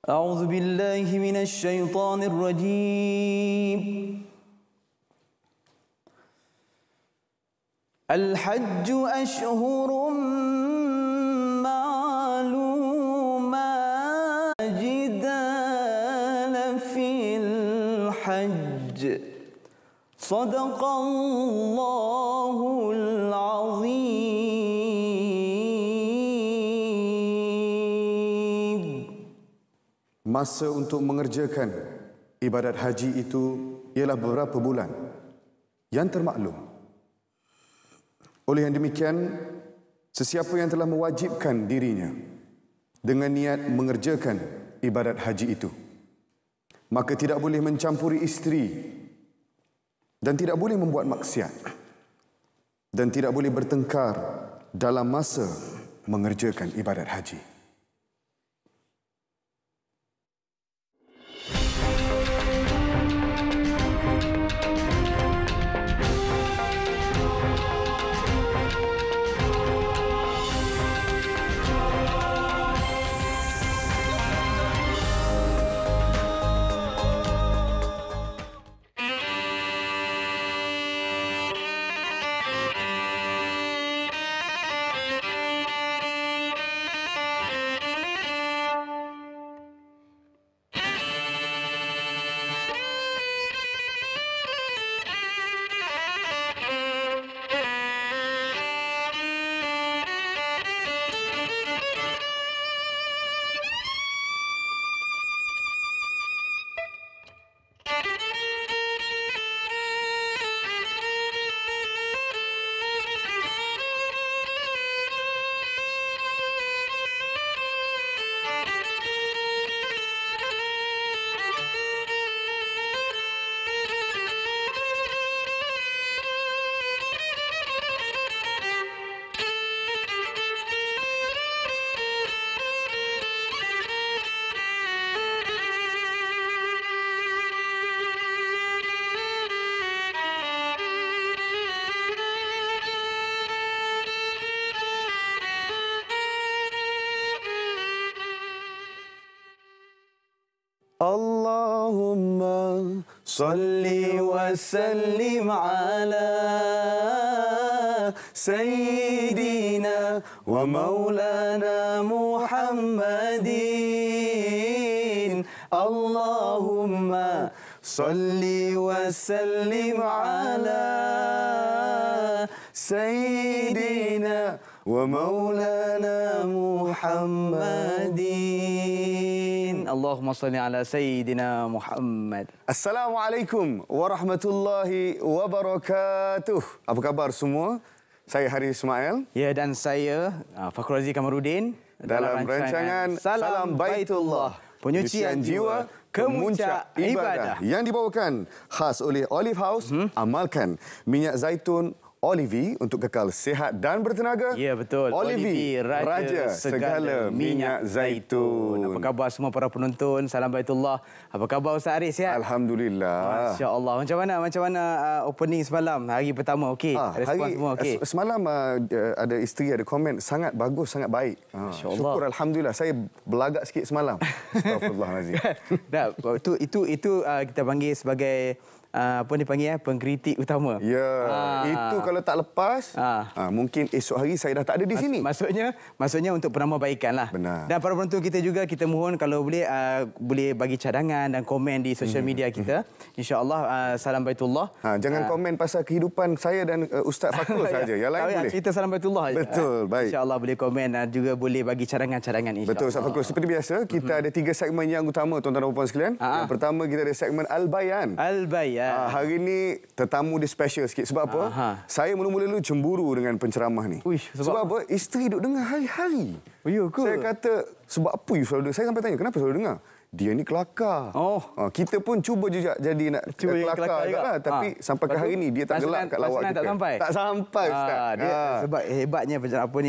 أعوذ بالله من الشيطان الرجيم. الحج أشهر معلومات لا جدال في الحج صدق الله العظيم. Masa untuk mengerjakan ibadat haji itu ialah beberapa bulan yang termaklum. Oleh yang demikian, sesiapa yang telah mewajibkan dirinya dengan niat mengerjakan ibadat haji itu, maka tidak boleh mencampuri isteri dan tidak boleh membuat maksiat dan tidak boleh bertengkar dalam masa mengerjakan ibadat haji. Allahumma salli wa sallim ala sayyidina wa maulana Muhammadin. Allahumma salli wa sallim ala sayyidina wa maulana Muhammadin. Allahumma salli ala Sayyidina Muhammad. Assalamualaikum warahmatullahi wabarakatuh. Apa khabar semua? Saya Haris Ismail. Ya, dan saya Fakhrul Aziz Kamarudin Dalam rancangan Salam Baitullah, penyucian jiwa ke muncak ibadah, yang dibawakan khas oleh Olive House. Amalkan minyak zaitun Olive untuk kekal sihat dan bertenaga. Ya, betul. Olive, raja segala minyak zaitun. Apa khabar semua para penonton Salam Baitullah? Apa khabar Ustaz Aris, sihat? Alhamdulillah. Masya-Allah. Macam mana opening semalam, hari pertama? Okey. Respon semua okey. Semalam ada isteri ada komen sangat bagus, sangat baik. Syukur alhamdulillah. Saya belagak sikit semalam. Astagfirullahalazim. Dah, itu kita panggil sebagai apa dipanggil pengkritik utama. Ya, itu kalau tak lepas, mungkin esok hari saya dah tak ada di sini. Maksudnya untuk penambahbaikan lah. Benar. Dan para penonton kita juga, kita mohon kalau boleh bagi cadangan dan komen di sosial media kita. InsyaAllah Salam Baitullah. Jangan komen pasal kehidupan saya dan Ustaz Fakhrul saja. Yang lain boleh. Cerita Salam Baitullah. Betul, baik. InsyaAllah boleh komen dan juga boleh bagi cadangan-cadangan. Betul, Ustaz Fakhrul. Seperti biasa, kita ada 3 segmen yang utama, tuan-tuan dan puan sekalian. Yang pertama, kita ada segmen Al-Bayan. Al-Bayan. Hari ini tetamu dia special sikit. Sebab apa? Saya mula-mula dulu cemburu dengan penceramah ni. Sebab apa? Isteri duduk dengar hari-hari. Oh, ya ke? Saya kata, sebab apa you selalu dengar? Saya sampai tanya, kenapa selalu dengar? Dia ni kelakar. Kita pun cuba juga jadi nak kelakar juga. Tapi sampai ke hari ni dia tak gelak kat lawak kita. Tak sampai? Tak sampai, Ustaz. Sebab hebatnya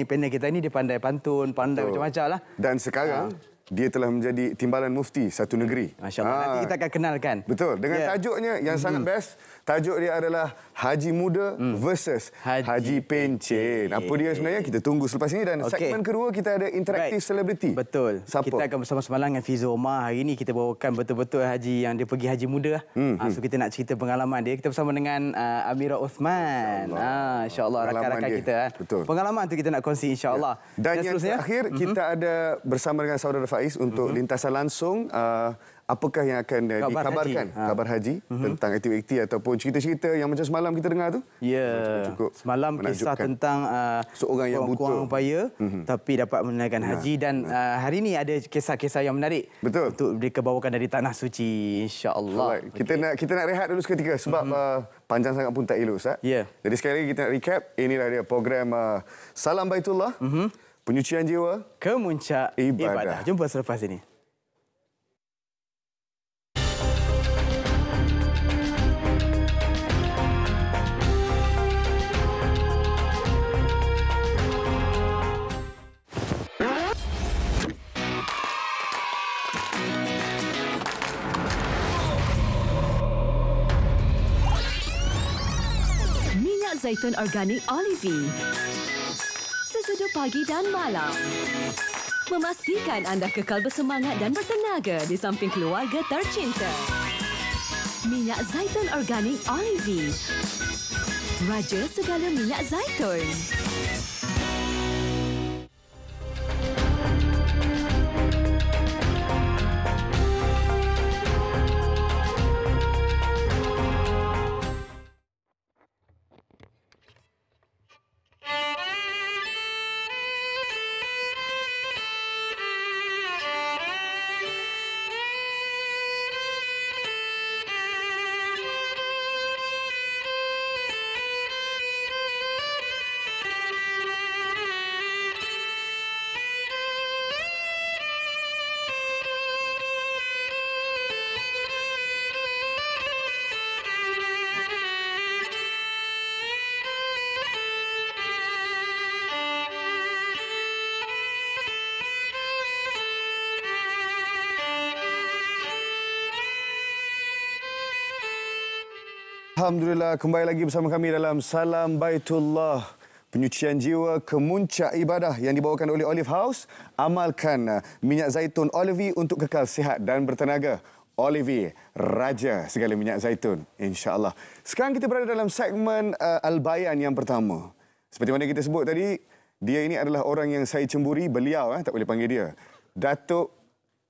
panel kita ni, dia pandai pantun, pandai macam-macam lah. Dan sekarang dia telah menjadi timbalan mufti satu negeri. Masya-Allah. Nanti kita akan kenalkan. Betul. Dengan tajuknya yang sangat best, Tajuk dia adalah Haji Muda versus Haji Pencen. Apa dia sebenarnya? Kita tunggu selepas ini. Dan segmen kedua kita ada interaktif selebriti. Betul. Siapa? Kita akan bersama-sama dengan Fizo Omar. Hari ini kita bawakan betul-betul haji yang dia pergi haji muda. So kita nak cerita pengalaman dia. Kita bersama dengan Amira Osman. InsyaAllah rakan-rakan kita. Betul. Pengalaman tu kita nak kongsi insyaAllah. Dan yang terakhir kita ada bersama dengan saudara Faiz untuk lintasan langsung. Apakah yang akan dikabarkan kabar haji tentang aktiviti ataupun cerita-cerita yang macam semalam kita dengar tu? Ya, semalam kisah tentang seorang yang buta, kurang upaya tapi dapat menunaikan haji. Dan hari ini ada kisah-kisah yang menarik. Betul. Untuk dikebawakan dari Tanah Suci, insya-Allah. Kita nak rehat dulu seketika sebab panjang sangat pun tak elok, Ustaz. Ya. Jadi sekali lagi kita nak recap. Inilah dia program Salam Baitullah, penyucian jiwa ke Muncak Ibadah. Jumpa selepas ini. Zaitun organik Olive. Sesedu pagi dan malam. Memastikan anda kekal bersemangat dan bertenaga di samping keluarga tercinta. Minyak zaitun organik Olive. Raja segala minyak zaitun. Alhamdulillah, kembali lagi bersama kami dalam Salam Baitullah, penyucian jiwa ke Muncak Ibadah yang dibawakan oleh Olive House. Amalkan minyak zaitun Olive untuk kekal sihat dan bertenaga. Olive, raja segala minyak zaitun, insya-Allah. Sekarang kita berada dalam segmen Al-Bayan yang pertama. Seperti mana kita sebut tadi, dia ini adalah orang yang saya cemburi. Beliau, tak boleh panggil dia, Datuk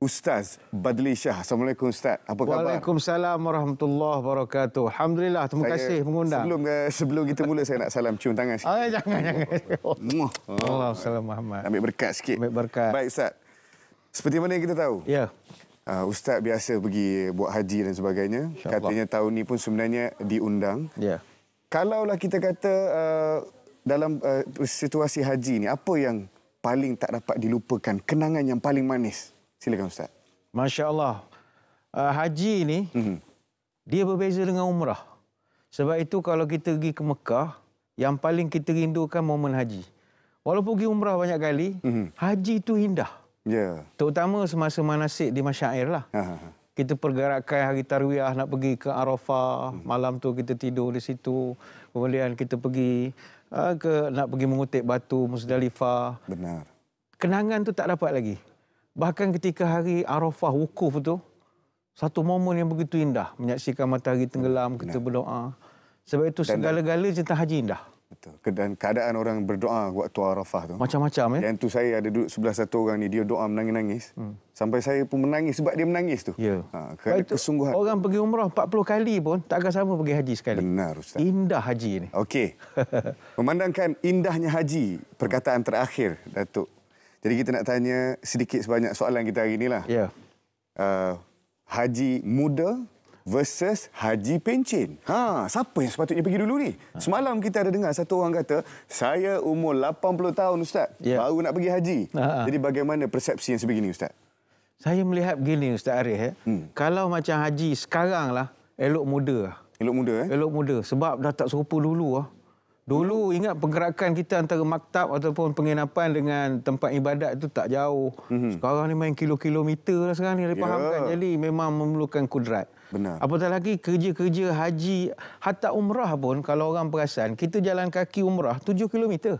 Ustaz Badli Shah. Assalamualaikum Ustaz. Apa khabar? Waalaikumsalam warahmatullahi wabarakatuh. Alhamdulillah, terima kasih mengundang. Sebelum kita mula saya nak salam cium tangan sikit. Jangan. Allah salam Muhammad. Ambil berkat sikit. Ambil berkat. Baik Ustaz. Seperti mana yang kita tahu. Ya. Ustaz biasa pergi buat haji dan sebagainya. Katanya tahun ni pun sebenarnya diundang. Ya. Kalaulah kita kata dalam situasi haji ni, apa yang paling tak dapat dilupakan, kenangan yang paling manis? Silakan Ustaz. Masya Allah. Haji ni, dia berbeza dengan umrah. Sebab itu kalau kita pergi ke Mekah, yang paling kita rindukan momen haji. Walaupun pergi umrah banyak kali, haji itu indah. Ya. Terutama semasa manasik di Masyair lah. Kita pergerakan hari Tarwiyah nak pergi ke Arafah. Malam tu kita tidur di situ. Kemudian kita pergi nak pergi mengutip batu Musdalifah. Benar. Kenangan tu tak dapat lagi. Bahkan ketika hari Arafah wukuf tu, satu momen yang begitu indah. Menyaksikan matahari tenggelam, kita berdoa. Sebab itu segala-gala tentang haji indah. Betul. Dan keadaan orang berdoa waktu Arafah tu. Macam-macam Yang tu saya ada duduk sebelah satu orang ni, dia doa menangis-nangis. Sampai saya pun menangis sebab dia menangis tu. Ya. Kerana kesungguhan. Orang pergi umrah 40 kali pun tak akan sama pergi haji sekali. Benar Ustaz. Indah haji ni. Okey. Memandangkan indahnya haji, perkataan terakhir Datuk. Jadi kita nak tanya sedikit sebanyak soalan kita hari inilah. Ya. Haji muda versus Haji Pencen. Siapa yang sepatutnya pergi dulu ni? Semalam kita ada dengar satu orang kata, saya umur 80 tahun Ustaz, baru nak pergi haji. Jadi bagaimana persepsi yang sebegini Ustaz? Saya melihat begini Ustaz Arif. Kalau macam haji sekarang lah, elok muda. Elok muda Elok muda. Sebab dah tak serupa dulu lah. Dulu ingat pergerakan kita antara maktab ataupun penginapan dengan tempat ibadat itu tak jauh. Sekarang ni main kilometer lah sekarang ni, dia fahamkan. Jadi memang memerlukan kudrat. Benar. Apatah lagi kerja-kerja haji, hatta umrah pun kalau orang perasan, kita jalan kaki umrah 7 kilometer.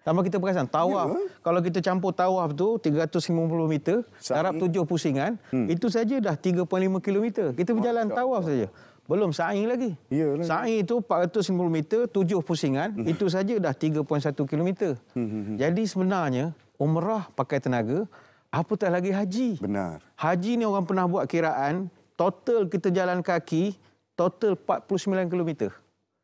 Sama kita perasan, tawaf. Kalau kita campur tawaf tu 350 meter, darab 7 pusingan, itu saja dah 3.5 kilometer. Kita berjalan tawaf saja. Belum sa'i lagi. Yalah. Sa'i itu 450 meter, 7 pusingan, itu saja dah 3.1 kilometer. Jadi sebenarnya, umrah pakai tenaga, apatah lagi haji. Benar. Haji ni orang pernah buat kiraan, total kita jalan kaki, total 49 kilometer.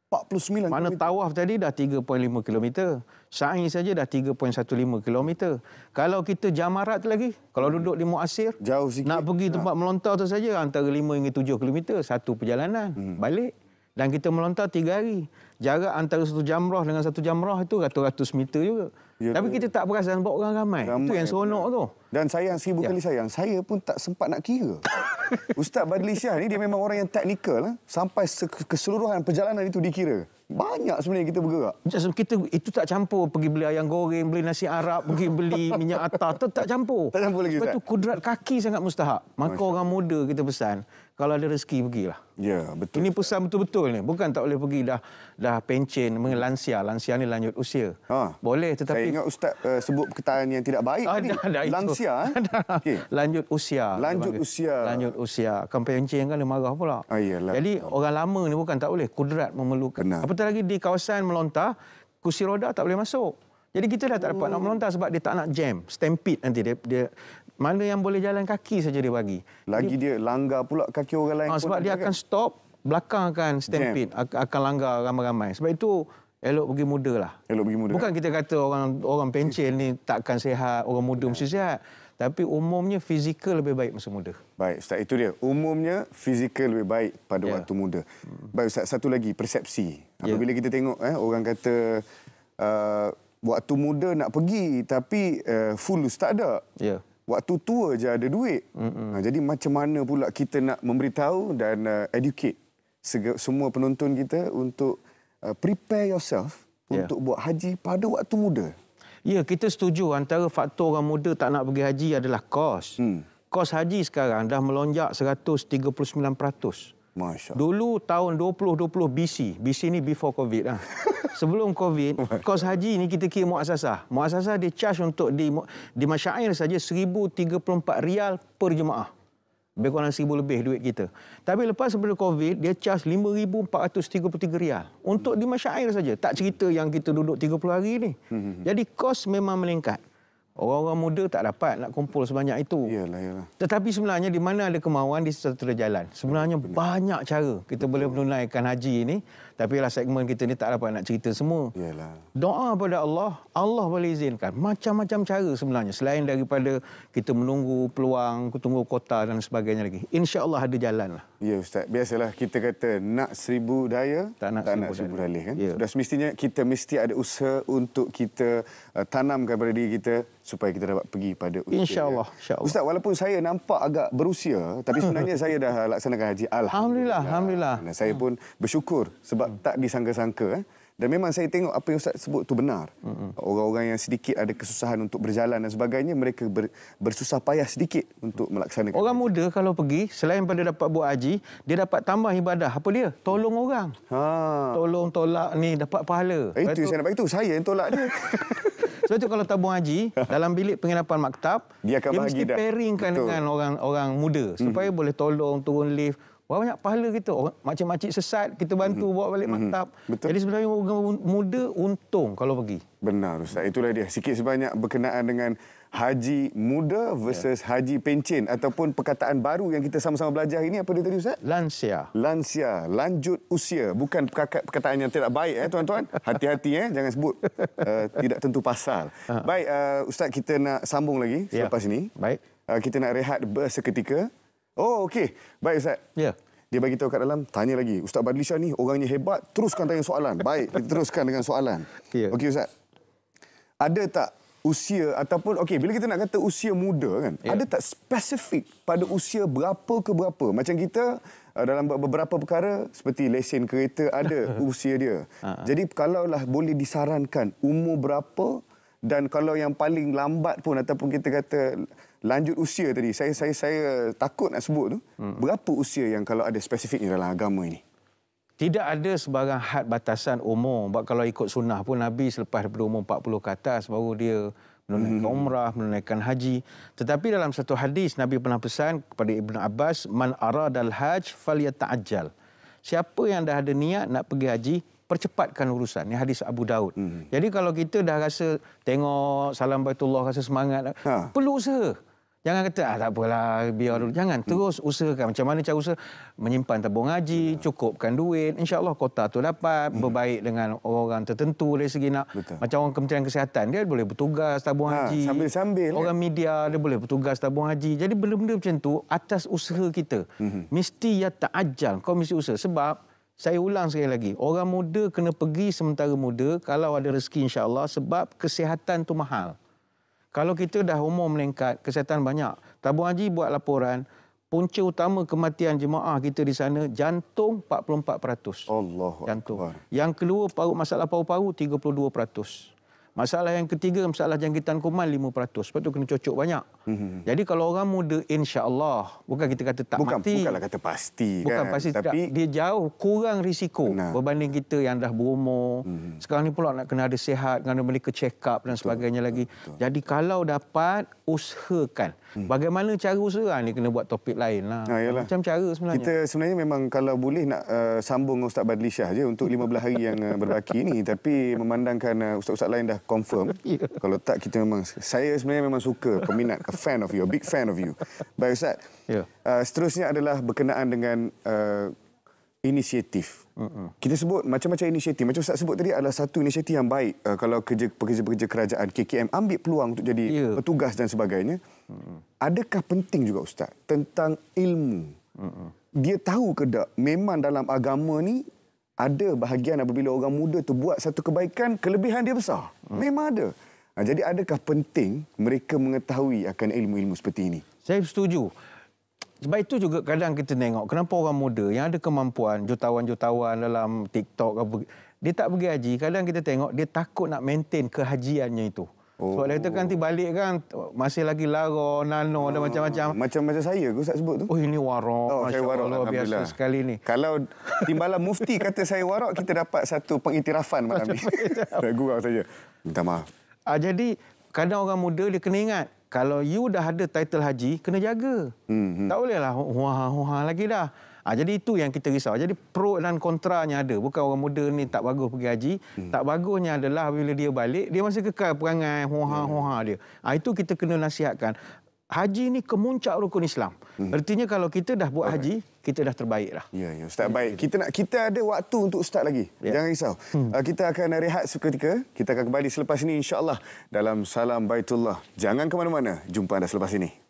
49 Mana tawaf tadi dah 3.5 kilometer. Sa'i saja dah 3.15 kilometer. Kalau kita jamarat lagi, kalau duduk di Muasir, jauh sikit. nak pergi tempat melontar tu saja antara 5 hingga 7 kilometer, satu perjalanan. Balik. Dan kita melontar 3 hari. Jarak antara satu jamrah dengan satu jamrah itu ratus-ratus meter juga. Ya, tapi kita tak perasan bawa orang ramai. Itu yang seronok tu. Dan sayang, 1000 kali sayang, saya pun tak sempat nak kira. Ustaz Badli Shah ni dia memang orang yang teknikal. Sampai keseluruhan perjalanan itu dikira. Banyak sebenarnya kita bergerak. Kita itu tak campur pergi beli ayam goreng, beli nasi Arab, pergi beli minyak atar, tak campur. Tak campur lagi, Sebab Ustaz. itu kudrat kaki sangat mustahak. Maka orang muda kita pesan, kalau ada rezeki pergilah. Ya, betul. Ini pesan betul-betul ni. Bukan tak boleh pergi dah pencen, lansia. Lansia ni lanjut usia. Boleh Saya tetapi ingat Ustaz sebut perkataan yang tidak baik tadi. itu. Lansia. Okay. Lanjut usia. Lanjut dia panggil. usia. Lanjut usia. Kan pencen kan dia marah pula. Iyalah. Jadi orang lama ni bukan tak boleh. Kudrat memerlukan. Benar. Apatah lagi di kawasan melontar, kursi roda tak boleh masuk. Jadi kita dah tak dapat nak melontar sebab dia tak nak jam. Stampede nanti. Dia mana yang boleh jalan kaki saja dia bagi. Lagi dia langgar pula kaki orang lain. Sebab dia akan stop, belakang akan stampede, akan langgar ramai-ramai. Sebab itu elok pergi muda lah. Elok pergi muda. Bukan kita kata orang pencen ni takkan sihat, orang muda mesti sihat. Tapi umumnya fizikal lebih baik masa muda. Baik, Ustaz. Itu dia. Umumnya fizikal lebih baik pada waktu muda. Baik, Ustaz. Satu lagi, persepsi. Apabila kita tengok orang kata waktu muda nak pergi tapi fulus tak ada. Ya. Waktu tua je ada duit. Jadi macam mana pula kita nak memberitahu dan educate semua penonton kita untuk prepare yourself untuk buat haji pada waktu muda? Ya, kita setuju antara faktor orang muda tak nak pergi haji adalah kos. Kos haji sekarang dah melonjak 139%. Masya Allah. Dulu tahun 2020 BC ni before COVID lah. Sebelum COVID, kos haji ni kita kira muassasah. Muassasah dia charge untuk di masyair saja RM1,034 per jemaah. Lebih kurang 1,000 lebih duit kita. Tapi lepas sebelum COVID, dia charge RM5,433 untuk di masyair saja. Tak cerita yang kita duduk 30 hari ni. Jadi kos memang meningkat. Orang-orang muda tak dapat nak kumpul sebanyak itu. Yalah. Tetapi sebenarnya di mana ada kemauan, di situ ada jalan. Sebenarnya banyak cara kita boleh menunaikan haji ini. Tapi lah segmen kita ni tak dapat nak cerita semua. Yalah. Doa pada Allah, Allah boleh izinkan. Macam-macam cara sebenarnya. Selain daripada kita menunggu peluang, tunggu kota dan sebagainya lagi. InsyaAllah ada jalan lah. Ya, Ustaz. Biasalah kita kata nak 1000 daya, tak nak 1000 dalih. Kan? Ya. Sudah semestinya kita mesti ada usaha untuk kita tanamkan pada diri kita supaya kita dapat pergi pada usia. InsyaAllah. InsyaAllah. Ustaz, walaupun saya nampak agak berusia, tapi sebenarnya saya dah laksanakan haji. Alhamdulillah. Dan saya pun bersyukur sebab tak disangka-sangka. Dan memang saya tengok apa yang Ustaz sebut tu benar. Orang-orang yang sedikit ada kesusahan untuk berjalan dan sebagainya, mereka bersusah payah sedikit untuk melaksanakan. Orang muda kalau pergi, selain pada dapat buat haji, dia dapat tambah ibadah. Apa dia? Tolong orang. Tolong, tolak ni, dapat pahala. Itu saya nak bagi tu. Saya yang tolak dia. Sebab itu kalau tabung haji, dalam bilik penginapan maktab, dia mesti pairingkan dengan orang muda. Supaya boleh tolong, turun lift. Banyak pahala kita. Makcik-makcik sesat, kita bantu bawa balik maktab. Betul. Jadi sebenarnya orang muda untung kalau pergi. Benar, Ustaz. Itulah dia. Sikit sebanyak berkenaan dengan haji muda versus haji pencen. Ataupun perkataan baru yang kita sama-sama belajar ini. Apa dia tadi, Ustaz? Lansia. Lansia. Lanjut usia. Bukan perkataan yang tidak baik, tuan-tuan. Hati-hati, jangan sebut. Tidak tentu pasal. Baik, Ustaz, kita nak sambung lagi selepas ini. Baik. Kita nak rehat seketika. Oh, okey. Baik, Ustaz. Ya. Dia bagi tahu kat dalam, tanya lagi. Ustaz Badli Shah ni orangnya hebat, teruskan tanya soalan. Baik, kita teruskan dengan soalan. Ya. Okey, Ustaz. Ada tak usia ataupun bila kita nak kata usia muda kan, ada tak spesifik pada usia berapa ke berapa? Macam kita dalam beberapa perkara seperti lesen kereta ada usia dia. Jadi kalaulah boleh disarankan umur berapa, dan kalau yang paling lambat pun ataupun kita kata lanjut usia tadi, saya takut nak sebut tu, berapa usia yang kalau ada spesifiknya dalam agama ini? Tidak ada sebarang had batasan umur. Sebab kalau ikut sunnah pun Nabi selepas daripada umur 40 ke atas baru dia menunaikan umrah, menunaikan haji. Tetapi dalam satu hadis Nabi pernah pesan kepada Ibn Abbas, man aradal hajj falyata'ajjal. Siapa yang dah ada niat nak pergi haji, percepatkan urusan. Ini hadis Abu Daud. Jadi kalau kita dah rasa tengok Salam Baitullah, rasa semangat, perlu usaha. Jangan kata, tak apalah, biar dulu. Jangan, terus usahakan. Macam mana cara usaha? Menyimpan tabung haji, cukupkan duit. InsyaAllah kota tu dapat, berbaik dengan orang tertentu dari segi nak. Macam orang Kementerian Kesihatan, dia boleh bertugas tabung haji. Sambil-sambil. Orang media, dia boleh bertugas tabung haji. Jadi benda-benda macam tu, atas usaha kita. Mesti ya ta'ajjal. Kau mesti usaha. Sebab, saya ulang sekali lagi, orang muda kena pergi sementara muda, kalau ada rezeki insyaAllah, sebab kesihatan tu mahal. Kalau kita dah umur meningkat, kesihatan banyak. Tabung haji buat laporan, punca utama kematian jemaah kita di sana, jantung 44%. Allahu Akbar. Yang kedua, masalah paru-paru 32%. Masalah yang ketiga, masalah jangkitan kuman 5%. Sebab tu kena cocok banyak. Jadi kalau orang muda, insya-Allah, bukan kita kata tak mati. Bukanlah kata pasti. Bukan kan? pasti, tapi tak. Dia jauh kurang risiko berbanding kita yang dah berumur. Sekarang ni pula nak kena ada sihat, kena medical check up dan sebagainya lagi. Jadi kalau dapat, usahakan. Bagaimana cara usaha ni kena buat topik lain lah. Macam cara sebenarnya. Kita sebenarnya memang kalau boleh nak sambung Ustaz Badli Shah je untuk 15 hari yang berbaki ni. Tapi memandangkan ustaz-ustaz lain dah confirm. Kalau tak, kita memang, saya sebenarnya memang suka, peminat, a fan of you, a big fan of you. Baik Ustaz, seterusnya adalah berkenaan dengan inisiatif. Kita sebut macam-macam inisiatif. Macam Ustaz sebut tadi adalah satu inisiatif yang baik. Kalau pekerja-pekerja kerajaan KKM ambil peluang untuk jadi petugas dan sebagainya. Adakah penting juga Ustaz tentang ilmu? Dia tahu ke tak memang dalam agama ni ada bahagian apabila orang muda tu buat satu kebaikan, kelebihan dia besar. Memang ada. Jadi adakah penting mereka mengetahui akan ilmu-ilmu seperti ini? Saya setuju. Sebab itu juga kadang kita tengok kenapa orang muda yang ada kemampuan, jutawan-jutawan dalam TikTok, dia tak pergi haji. Kadang kita tengok dia takut nak maintain kehajiannya itu. Sebab dia kata nanti balik kan masih lagi lara, nano dan macam-macam. Macam saya ke Ustaz sebut tu? Oh, ini warak. Saya warak, luar biasa sekali ni. Kalau timbalan mufti kata saya warak, kita dapat satu pengiktirafan malam ni. Saya gurau saja. Minta maaf. Jadi kadang orang muda dia kena ingat, kalau you dah ada title haji, kena jaga. Tak bolehlah huha-huha lagi dah. Jadi itu yang kita risau. Jadi pro dan kontranya ada. Bukan orang muda ni tak bagus pergi haji. Tak bagusnya adalah bila dia balik, dia masih kekal perangai huha-huha dia. Itu kita kena nasihatkan. Haji ni kemuncak rukun Islam. Artinya kalau kita dah buat haji, kita dah terbaik dah. Ya, Ustaz, baik. Kita ada waktu untuk Ustaz lagi. Jangan risau. Kita akan rehat seketika. Kita akan kembali selepas ini insya-Allah dalam Salam Baitullah. Jangan ke mana-mana. Jumpa anda selepas ini.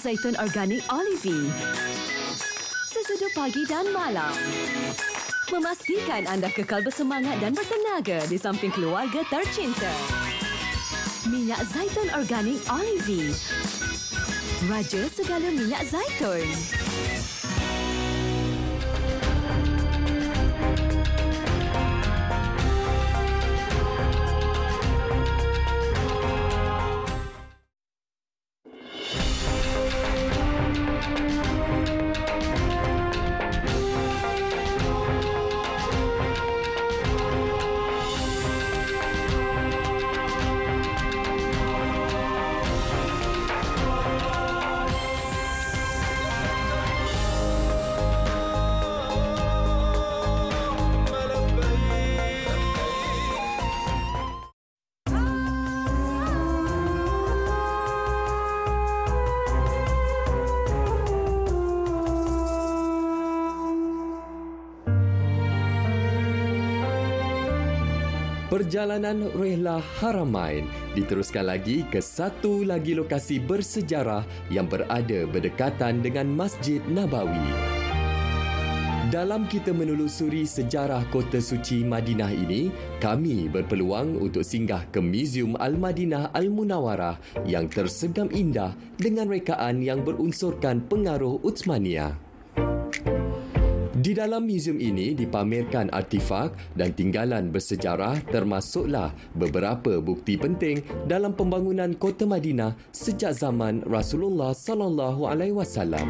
Zaitun Organik Olive. Sesudah pagi dan malam. Memastikan anda kekal bersemangat dan bertenaga di samping keluarga tercinta. Minyak Zaitun Organik Olive. Raja segala minyak zaitun. Perjalanan Rihlah Haramain diteruskan lagi ke satu lagi lokasi bersejarah yang berada berdekatan dengan Masjid Nabawi. Dalam kita menelusuri sejarah kota suci Madinah ini, kami berpeluang untuk singgah ke Muzium Al-Madinah Al-Munawarah yang tersegang indah dengan rekaan yang berunsurkan pengaruh Utsmaniyah. Di dalam muzium ini dipamerkan artifak dan tinggalan bersejarah termasuklah beberapa bukti penting dalam pembangunan kota Madinah sejak zaman Rasulullah sallallahu alaihi wasallam.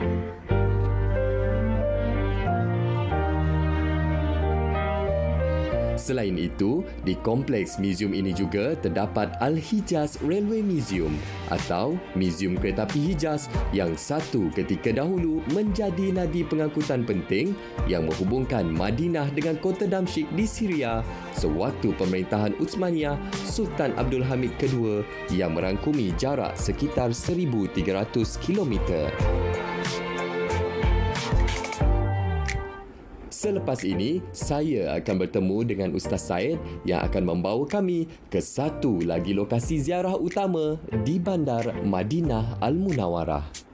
Selain itu, di kompleks muzium ini juga terdapat Al-Hijaz Railway Museum atau Muzium Kereta Api Hijaz yang satu ketika dahulu menjadi nadi pengangkutan penting yang menghubungkan Madinah dengan kota Damsyik di Syria sewaktu pemerintahan Utsmaniyah Sultan Abdul Hamid II yang merangkumi jarak sekitar 1,300 kilometer. Selepas ini, saya akan bertemu dengan Ustaz Said yang akan membawa kami ke satu lagi lokasi ziarah utama di Bandar Madinah Al-Munawarah.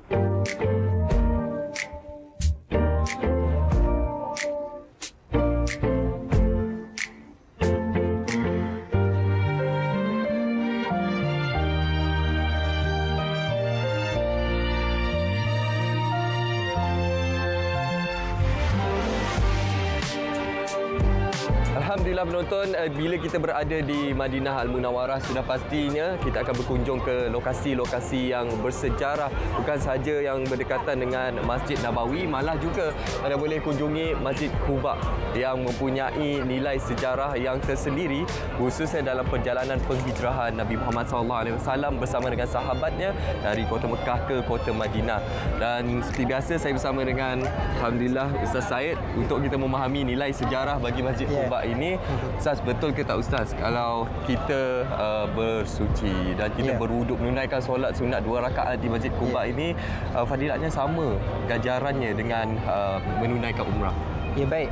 Alhamdulillah penonton, bila kita berada di Madinah Al-Munawarah sudah pastinya kita akan berkunjung ke lokasi-lokasi yang bersejarah, bukan sahaja yang berdekatan dengan Masjid Nabawi, malah juga anda boleh kunjungi Masjid Quba yang mempunyai nilai sejarah yang tersendiri khususnya dalam perjalanan penghijrahan Nabi Muhammad SAW bersama dengan sahabatnya dari kota Mekah ke kota Madinah. Dan seperti biasa saya bersama dengan Alhamdulillah Ustaz Said untuk kita memahami nilai sejarah bagi Masjid Quba ini. Ustaz, betul ke tak Ustaz kalau kita bersuci dan kita berwuduk menunaikan solat sunat 2 rakaat di Masjid Quba ini fadilatnya sama ganjarannya dengan menunaikan umrah? Ya baik,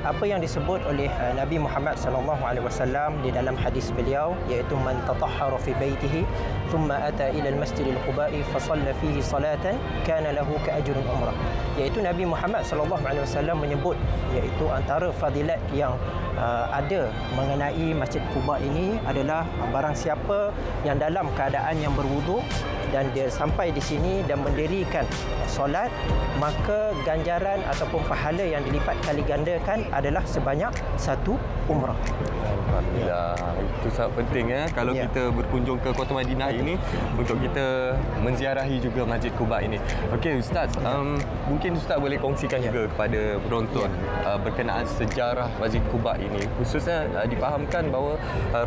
apa yang disebut oleh Nabi Muhammad SAW di dalam hadis beliau iaitu man tatahhara fi baitihi thumma ata ila al-masjid al-Quba'i fa shalla fihi salatan kana lahu ka ajrun umrah. Iaitu Nabi Muhammad SAW menyebut iaitu antara fadilat yang ada mengenai Masjid Quba ini adalah barang siapa yang dalam keadaan yang berwuduk dan dia sampai di sini dan mendirikan solat, maka ganjaran ataupun pahala yang dilipat kali gandakan adalah sebanyak 1 umrah. Alhamdulillah. Itu sangat penting kalau kita berkunjung ke kota Madinah ini untuk kita menziarahi juga Masjid Quba ini. Okey Ustaz, mungkin Ustaz boleh kongsikan juga kepada penonton berkenaan sejarah Masjid Quba ini. Khususnya difahamkan bahawa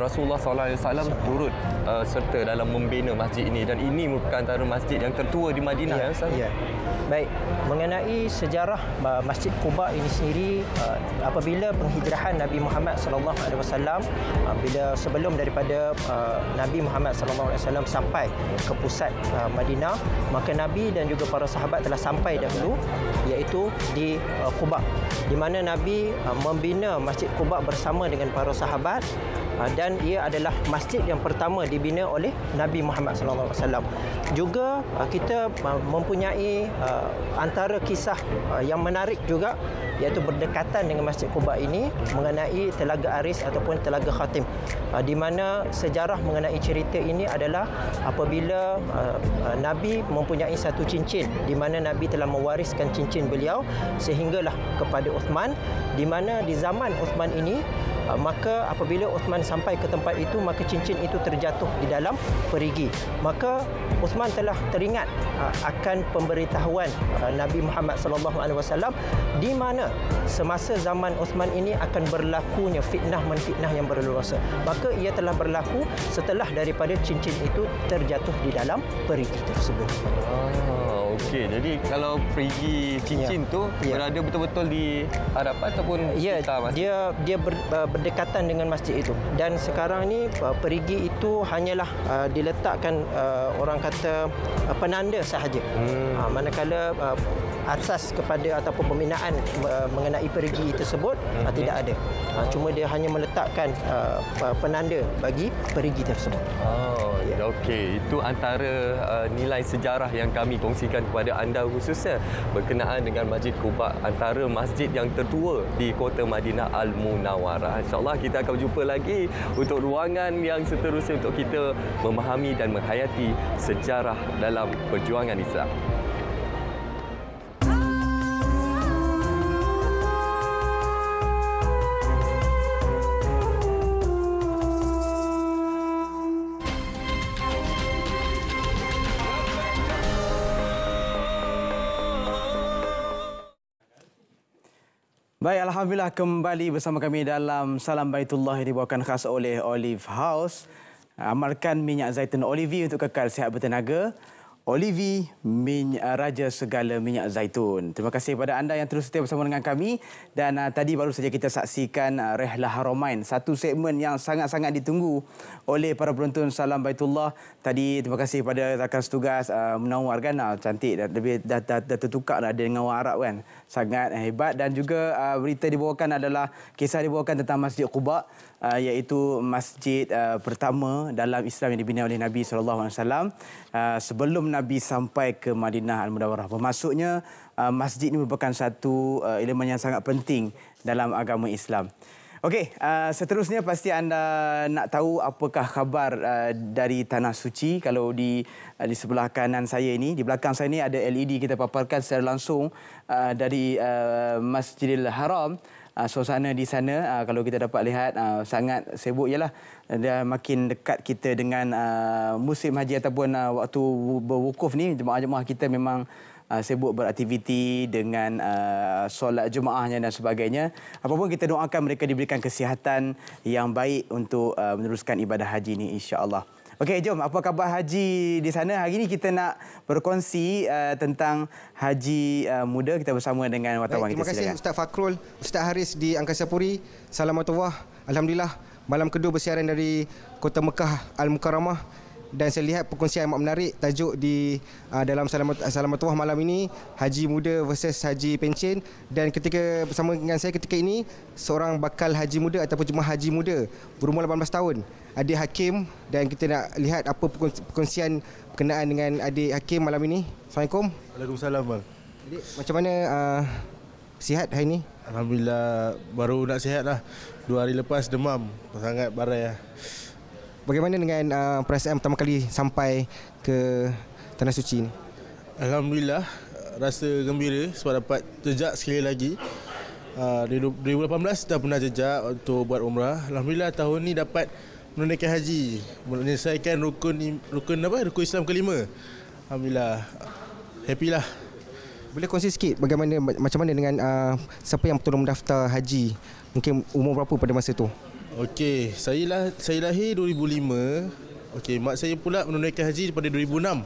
Rasulullah SAW turut serta dalam membina masjid ini dan ini merupakan antara masjid yang tertua di Madinah ya Ustaz. Ya. Baik, mengenai sejarah Masjid Quba ini sendiri apabila penghijrahan Nabi Muhammad SAW bila sebelum daripada Nabi Muhammad SAW sampai ke pusat Madinah, maka Nabi dan juga para sahabat telah sampai dahulu iaitu di Quba, di mana Nabi membina Masjid Quba bersama dengan para sahabat dan ia adalah masjid yang pertama dibina oleh Nabi Muhammad SAW. Juga kita mempunyai antara kisah yang menarik juga iaitu berdekatan dengan Masjid Quba ini mengenai Telaga Aris ataupun Telaga Khatim, di mana sejarah mengenai cerita ini adalah apabila Nabi mempunyai satu cincin di mana Nabi telah mewariskan cincin beliau sehinggalah kepada Uthman, di mana di zaman Uthman ini maka apabila Uthman sampai ke tempat itu maka cincin itu terjatuh di dalam perigi. Maka Uthman telah teringat akan pemberitahuan Nabi Muhammad SAW di mana semasa zaman Uthman ini akan berlakunya fitnah-menfitnah yang berleluasa. Maka ia telah berlaku setelah daripada cincin itu terjatuh di dalam perigi tersebut. Okey, jadi kalau perigi cincin tu berada betul-betul di hadapan ataupun sekitar masjid? Dia berdekatan dengan masjid itu. Dan sekarang ni perigi itu hanyalah diletakkan orang kata penanda sahaja. Manakala asas kepada ataupun pembinaan mengenai perigi tersebut tidak ada. Cuma dia hanya meletakkan penanda bagi perigi tersebut. Okey, itu antara nilai sejarah yang kami kongsikan kepada anda khususnya berkenaan dengan Masjid Quba, antara masjid yang tertua di kota Madinah Al-Munawwarah. InsyaAllah kita akan berjumpa lagi untuk ruangan yang seterusnya untuk kita memahami dan menghayati sejarah dalam perjuangan Islam. Baik, Alhamdulillah kembali bersama kami dalam Salam Baitullah yang dibawakan khas oleh Olive House. Amalkan minyak zaitun Olive untuk kekal sihat bertenaga. Olive, raja segala minyak zaitun. Terima kasih kepada anda yang terus setia bersama dengan kami. Dan tadi baru saja kita saksikan Rihlah Haramain, satu segmen yang sangat-sangat ditunggu oleh para penonton Salam Baitullah. Tadi terima kasih kepada rakan setugas Munawwar kan, cantik, dah tertukar dah dengan orang Arab kan. Sangat hebat. Dan juga berita dibawakan adalah kisah dibawakan tentang Masjid Quba, iaitu masjid pertama dalam Islam yang dibina oleh Nabi SAW sebelum Nabi sampai ke Madinah Al-Munawwarah. Bermaksudnya masjid ini merupakan satu elemen yang sangat penting dalam agama Islam. Okey, seterusnya pasti anda nak tahu apakah khabar dari Tanah Suci. Kalau di sebelah kanan saya ini, di belakang saya ini ada LED kita paparkan secara langsung dari Masjidil Haram. Suasana di sana kalau kita dapat lihat sangat sibuk ialah dah makin dekat kita dengan musim haji ataupun waktu berwukuf ni. Jemaah-jemaah kita memang sibuk beraktiviti dengan solat jemaahnya dan sebagainya. Apapun kita doakan mereka diberikan kesihatan yang baik untuk meneruskan ibadah haji ini, insya-Allah. Okey, jom. Apa khabar haji di sana? Hari ini kita nak berkongsi tentang haji muda. Kita bersama dengan wartawan kita. Terima kasih Ustaz Fakrul, Ustaz Haris di Angkasa Puri. Salamatullah. Alhamdulillah, malam kedua bersiaran dari Kota Mekah Al-Mukarramah. Dan saya lihat perkongsian yang menarik, tajuk di dalam Salamatullah malam ini, Haji Muda versus Haji Pencen. Dan ketika bersama dengan saya ketika ini, seorang bakal haji muda ataupun jemaah haji muda berumur 18 tahun, Adik Hakim. Dan kita nak lihat apa perkongsian berkenaan dengan Adik Hakim malam ini. Assalamualaikum. Waalaikumsalam bang. Adik, macam mana sihat hari ini? Alhamdulillah, baru nak sihat lah. 2 hari lepas demam, sangat barai lah. Bagaimana dengan perasaan pertama kali sampai ke Tanah Suci ini? Alhamdulillah, rasa gembira sebab dapat jejak sekali lagi. Di 2018 dah pernah jejak untuk buat umrah. Alhamdulillah tahun ni dapat menunaikan haji, menyelesaikan rukun Islam kelima. Alhamdulillah, happy lah. Boleh kongsi sikit macam mana dengan siapa yang betul mendaftar haji? Mungkin umur berapa pada masa tu? Okey, saya lahir 2005. Okey, mak saya pula menunaikan haji pada 2006.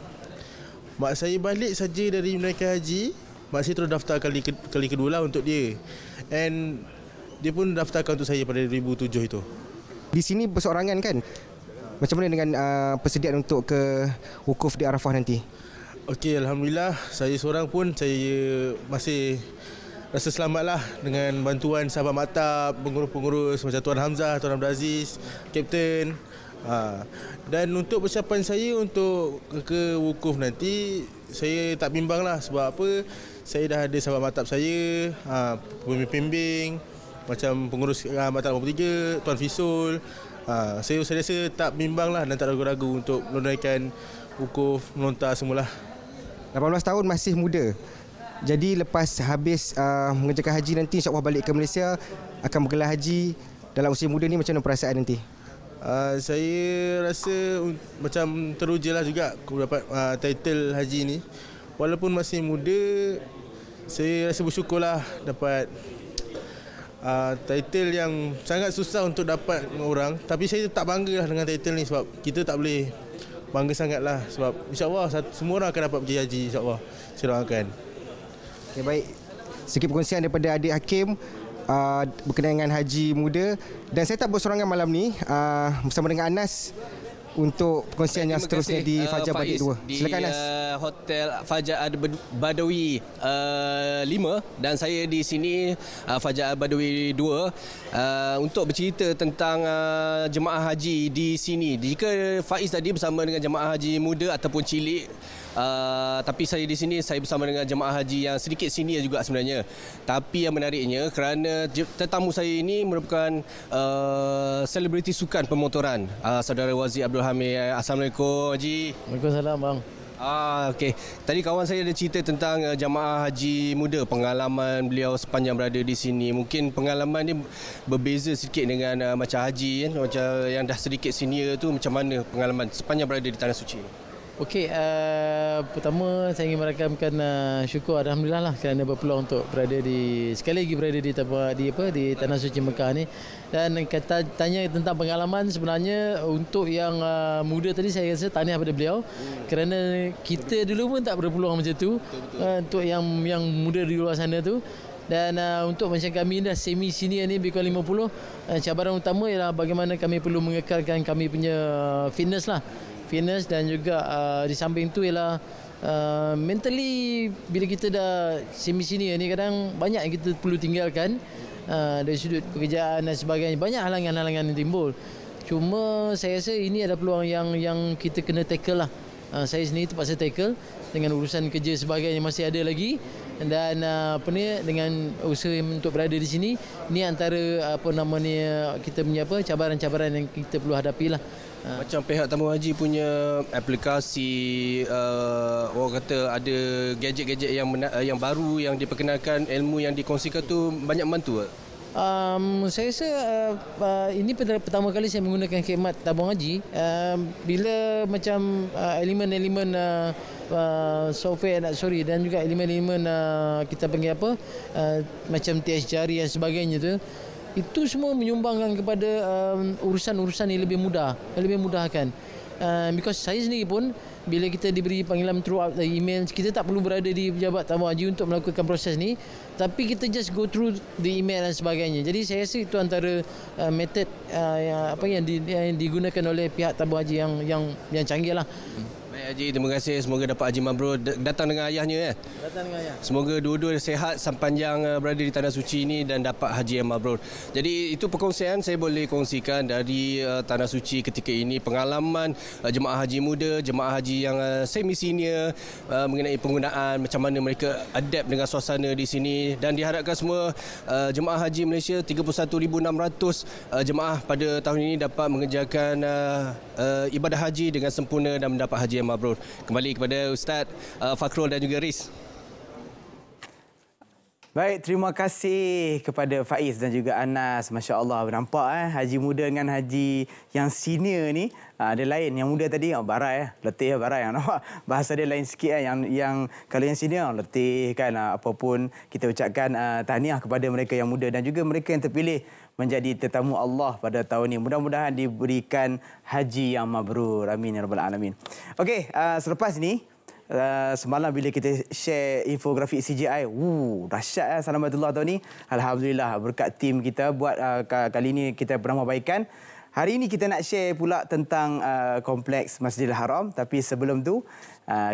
Mak saya balik saja dari menunaikan haji, mak saya terus daftar kali kedua lah untuk dia. And dia pun daftarkan untuk saya pada 2007 itu. Di sini berseorangan kan? Macam mana dengan persediaan untuk ke wukuf di Arafah nanti? Okey, Alhamdulillah, saya seorang pun saya masih rasa selamatlah dengan bantuan sahabat maktab, pengurus-pengurus macam Tuan Hamzah, Tuan Abdul Aziz, Kapten. Dan untuk persiapan saya untuk ke wukuf nanti, saya tak bimbang lah. Sebab apa? Saya dah ada sahabat maktab saya, pembimbing macam pengurus maktab 83, Tuan Fisul. Saya rasa tak bimbang lah dan tak ragu-ragu untuk menunaikan wukuf, melontar semualah. 18 tahun masih muda. Jadi lepas habis mengerjakan haji nanti, insya-Allah balik ke Malaysia, akan bergelar haji dalam usia muda ni, macam mana perasaan nanti? Saya rasa macam teruja lah juga aku dapat title haji ni. Walaupun masih muda, saya rasa bersyukurlah dapat title yang sangat susah untuk dapat orang. Tapi saya tak bangga lah dengan title ni sebab kita tak boleh bangga sangat lah. Sebab insya-Allah semua orang akan dapat pergi haji, insya-Allah. Saya doakan. Okay, baik. Sikit perkongsian daripada Adik Hakim berkenaan dengan haji muda. Dan saya tak bersorangan malam ni, bersama dengan Anas, untuk perkongsian yang seterusnya di Fajar Badik 2. Silakan Anas. Hotel Fajar Badawi 5 dan saya di sini Fajar Badawi 2 untuk bercerita tentang jemaah haji di sini. Jika Faiz tadi bersama dengan jemaah haji muda ataupun cilik, tapi saya di sini saya bersama dengan jemaah haji yang sedikit senior juga sebenarnya. Tapi yang menariknya kerana tetamu saya ini merupakan selebriti sukan pemotoran, saudara Wazir Abdul Hamid. Assalamualaikum Haji. Waalaikumsalam bang. Okey. Tadi kawan saya ada cerita tentang jemaah haji muda, pengalaman beliau sepanjang berada di sini. Mungkin pengalaman ni berbeza sedikit dengan macam Haji kan, macam yang dah sedikit senior tu, macam mana pengalaman sepanjang berada di Tanah Suci ni? Okey, pertama saya ingin merakamkan syukur alhamdulillah lah kerana berpeluang untuk berada sekali lagi berada di Tanah Suci Mekah ni. Dan kata tanya tentang pengalaman, sebenarnya untuk yang muda tadi saya rasa tahniah pada beliau kerana kita dulu pun tak berpeluang macam tu. Untuk yang muda di luar sana tu. Dan untuk macam kami dah semi senior ni B50, cabaran utama ialah bagaimana kami perlu mengekalkan kami punya fitness dan juga di samping tu ialah mentally bila kita dah semi senior ni kadang banyak yang kita perlu tinggalkan dari sudut pekerjaan dan sebagainya, banyak halangan-halangan yang timbul. Cuma saya rasa ini adalah peluang yang kita kena tackle lah. Saya sendiri terpaksa tackle dengan urusan kerja sebagainya masih ada lagi, dan dengan usaha untuk berada di sini, ni antara kita punya cabaran-cabaran yang kita perlu hadapi lah. Macam pihak tamu haji punya aplikasi, orang kata ada gadget-gadget yang baru yang diperkenalkan, ilmu yang dikongsikan tu banyak membantu tak? Saya rasa ini pertama kali saya menggunakan khidmat tabung haji. Bila macam elemen-elemen software dan juga elemen-elemen kita panggil macam TS jari dan sebagainya tu, itu semua menyumbangkan kepada urusan-urusan yang lebih mudahkan. Because saya sendiri pun bila kita diberi panggilan throughout the email, kita tak perlu berada di pejabat tamu haji untuk melakukan proses ni, tapi kita just go through the email dan sebagainya. Jadi saya rasa itu antara method yang digunakan oleh pihak tamu haji yang canggih lah. Baik Haji, terima kasih. Semoga dapat Haji Mabrur datang dengan ayahnya. Datang dengan ayah. Semoga dua-dua sihat sepanjang berada di Tanah Suci ini dan dapat Haji yang Mabrur. Jadi itu perkongsian saya boleh kongsikan dari Tanah Suci ketika ini, pengalaman jemaah haji muda, jemaah haji yang semi senior mengenai penggunaan, macam mana mereka adapt dengan suasana di sini, dan diharapkan semua jemaah haji Malaysia 31,600 jemaah pada tahun ini dapat mengerjakan ibadah haji dengan sempurna dan mendapat haji yang mabrur. Kembali kepada Ustaz Fakrul dan juga Riz. Baik, terima kasih kepada Faiz dan juga Anas. Masya Allah, nampak haji muda dengan haji yang senior ni ada lain. Yang muda tadi barai, letih barai. Nampak bahasa dia lain sikit yang kalau yang senior letih kan. Apapun kita ucapkan tahniah kepada mereka yang muda dan juga mereka yang terpilih menjadi tetamu Allah pada tahun ini. Mudah-mudahan diberikan haji yang mabrur. Amin ya rabbal alamin. Okey, selepas ini semalam bila kita share infografik CGI, dahsyat Salamatullah tahun ni. Alhamdulillah berkat tim kita buat kali ini kita bernambahbaikan. Hari ini kita nak share pula tentang kompleks Masjidil Haram, tapi sebelum tu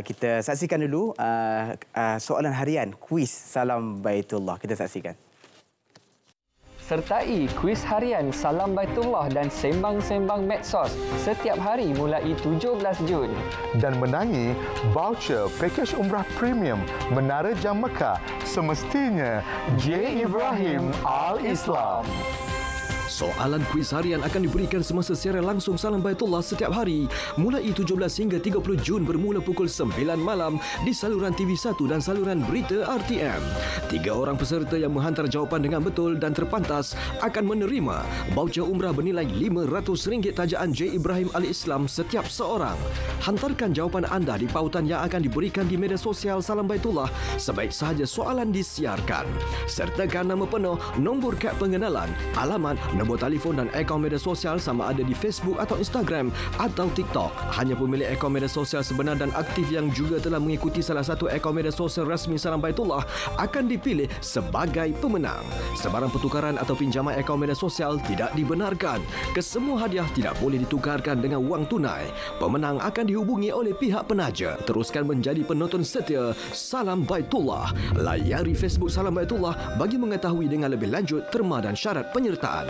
kita saksikan dulu soalan harian kuis Salam Baitullah. Kita saksikan. Sertai kuis harian Salam Baitullah dan sembang-sembang medsos setiap hari mulai 17 Jun. Dan menangi voucher pakej umrah premium Menara Jam Mekah semestinya J. Ibrahim Al-Islam. Soalan kuis harian akan diberikan semasa siaran langsung Salam Baitullah setiap hari mulai 17 hingga 30 Jun bermula pukul 9 malam di saluran TV1 dan saluran berita RTM. 3 orang peserta yang menghantar jawapan dengan betul dan terpantas akan menerima voucher umrah bernilai RM500 tajaan J. Ibrahim Al-Islam setiap seorang. Hantarkan jawapan anda di pautan yang akan diberikan di media sosial Salam Baitullah sebaik sahaja soalan disiarkan. Sertakan nama penuh, nombor kad pengenalan, alamat, nombor telefon dan akaun media sosial sama ada di Facebook atau Instagram atau TikTok. Hanya pemilik akaun media sosial sebenar dan aktif yang juga telah mengikuti salah satu akaun media sosial rasmi Salam Baitullah akan dipilih sebagai pemenang. Sebarang pertukaran atau pinjaman akaun media sosial tidak dibenarkan. Kesemua hadiah tidak boleh ditukarkan dengan wang tunai. Pemenang akan dihubungi oleh pihak penaja. Teruskan menjadi penonton setia Salam Baitullah. Layari Facebook Salam Baitullah bagi mengetahui dengan lebih lanjut terma dan syarat penyertaan.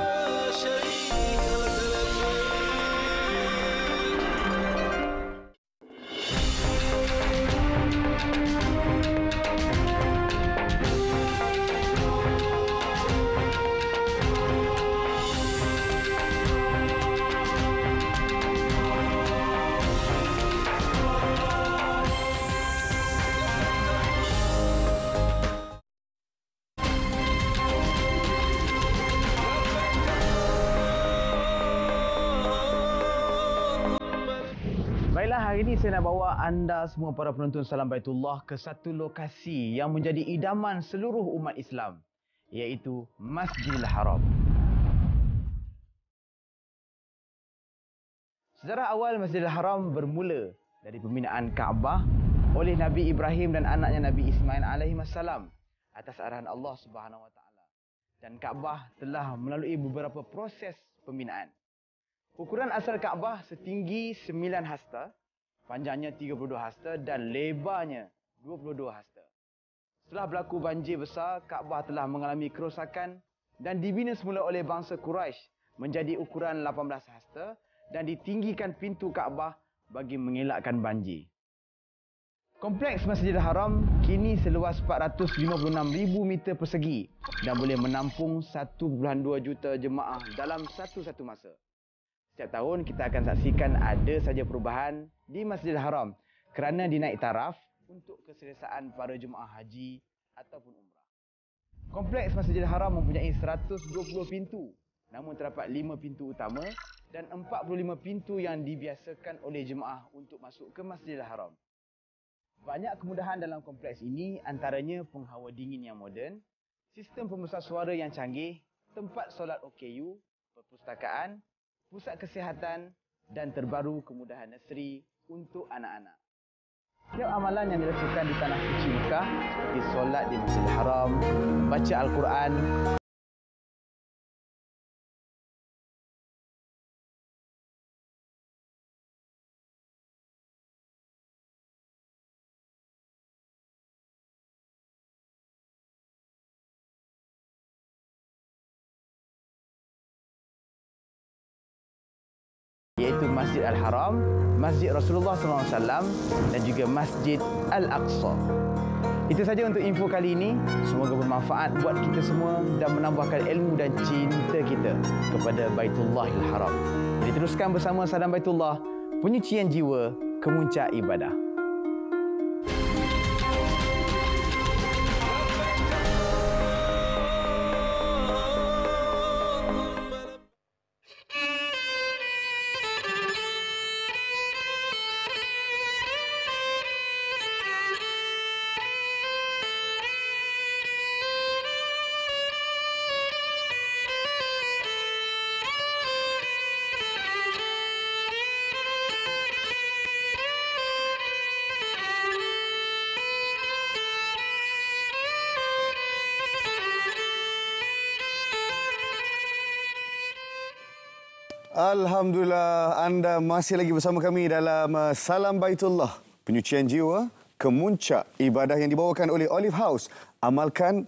Baiklah, hari ini saya nak bawa anda semua para penonton Salam Baitullah ke satu lokasi yang menjadi idaman seluruh umat Islam, iaitu Masjidil Haram. Sejarah awal Masjidil Haram bermula dari pembinaan Kaabah oleh Nabi Ibrahim dan anaknya Nabi Ismail alaihissalam atas arahan Allah Subhanahu Wa Taala. Dan Kaabah telah melalui beberapa proses pembinaan. Ukuran asal Kaabah setinggi 9 hasta, panjangnya 32 hasta dan lebarnya 22 hasta. Setelah berlaku banjir besar, Kaabah telah mengalami kerosakan dan dibina semula oleh bangsa Quraisy menjadi ukuran 18 hasta dan ditinggikan pintu Kaabah bagi mengelakkan banjir. Kompleks Masjidil Haram kini seluas 456,000 meter persegi dan boleh menampung 1.2 juta jemaah dalam satu-satu masa. Setiap tahun kita akan saksikan ada saja perubahan di Masjidil Haram kerana dinaik taraf untuk keselesaan para jemaah haji ataupun umrah. Kompleks Masjidil Haram mempunyai 120 pintu, namun terdapat 5 pintu utama dan 45 pintu yang dibiasakan oleh jemaah untuk masuk ke Masjidil Haram. Banyak kemudahan dalam kompleks ini, antaranya penghawa dingin yang moden, sistem pembesar suara yang canggih, tempat solat OKU, perpustakaan, pusat kesihatan dan terbaru kemudahan nursery untuk anak-anak. Setiap amalan yang dilakukan di Tanah Suci Mekah seperti solat di Masjidil Haram, baca Al-Quran, iaitu Masjid Al-Haram, Masjid Rasulullah SAW dan juga Masjid Al-Aqsa. Itu saja untuk info kali ini. Semoga bermanfaat buat kita semua dan menambahkan ilmu dan cinta kita kepada Baitullahil Haram. Jadi teruskan bersama Salam Baitullah, penyucian jiwa, kemuncak ibadah. Alhamdulillah, anda masih lagi bersama kami dalam Salam Baitullah, penyucian jiwa, kemuncak ibadah yang dibawakan oleh Olive House. Amalkan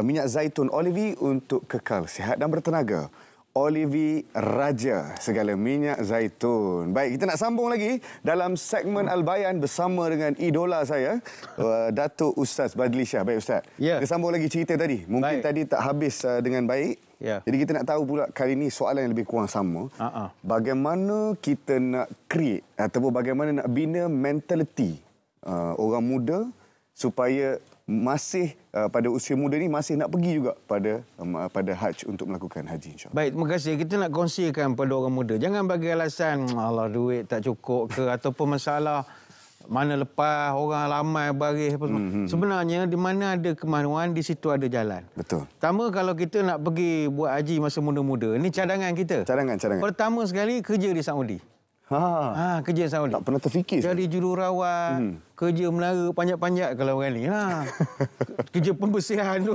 minyak zaitun Olive untuk kekal sihat dan bertenaga. Olive Raja, segala minyak zaitun. Baik, kita nak sambung lagi dalam segmen Al-Bayan bersama dengan idola saya, Datuk Ustaz Badli Shah. Baik Ustaz, kita sambung lagi cerita tadi. Mungkin tadi tak habis dengan baik. Jadi kita nak tahu pula kali ini soalan yang lebih kurang sama. Bagaimana kita nak create ataupun bagaimana nak bina mentality orang muda supaya masih pada usia muda ni masih nak pergi juga pada haji untuk melakukan haji, insya-Allah. Baik, terima kasih. Kita nak kongsikan pada orang muda. Jangan bagi alasan Allah duit tak cukup ke ataupun masalah mana lepas orang ramai baris apa semua. Sebenarnya di mana ada kemanuan di situ ada jalan. Betul. Pertama kalau kita nak pergi buat haji masa muda-muda, ini cadangan kita. Cadangan. Pertama sekali kerja di Saudi. Kerja di Saudi. Tak pernah terfikir. Jadi jururawat, kerja menara panjat-panjat kalau orang ni. Kerja pembersihan tu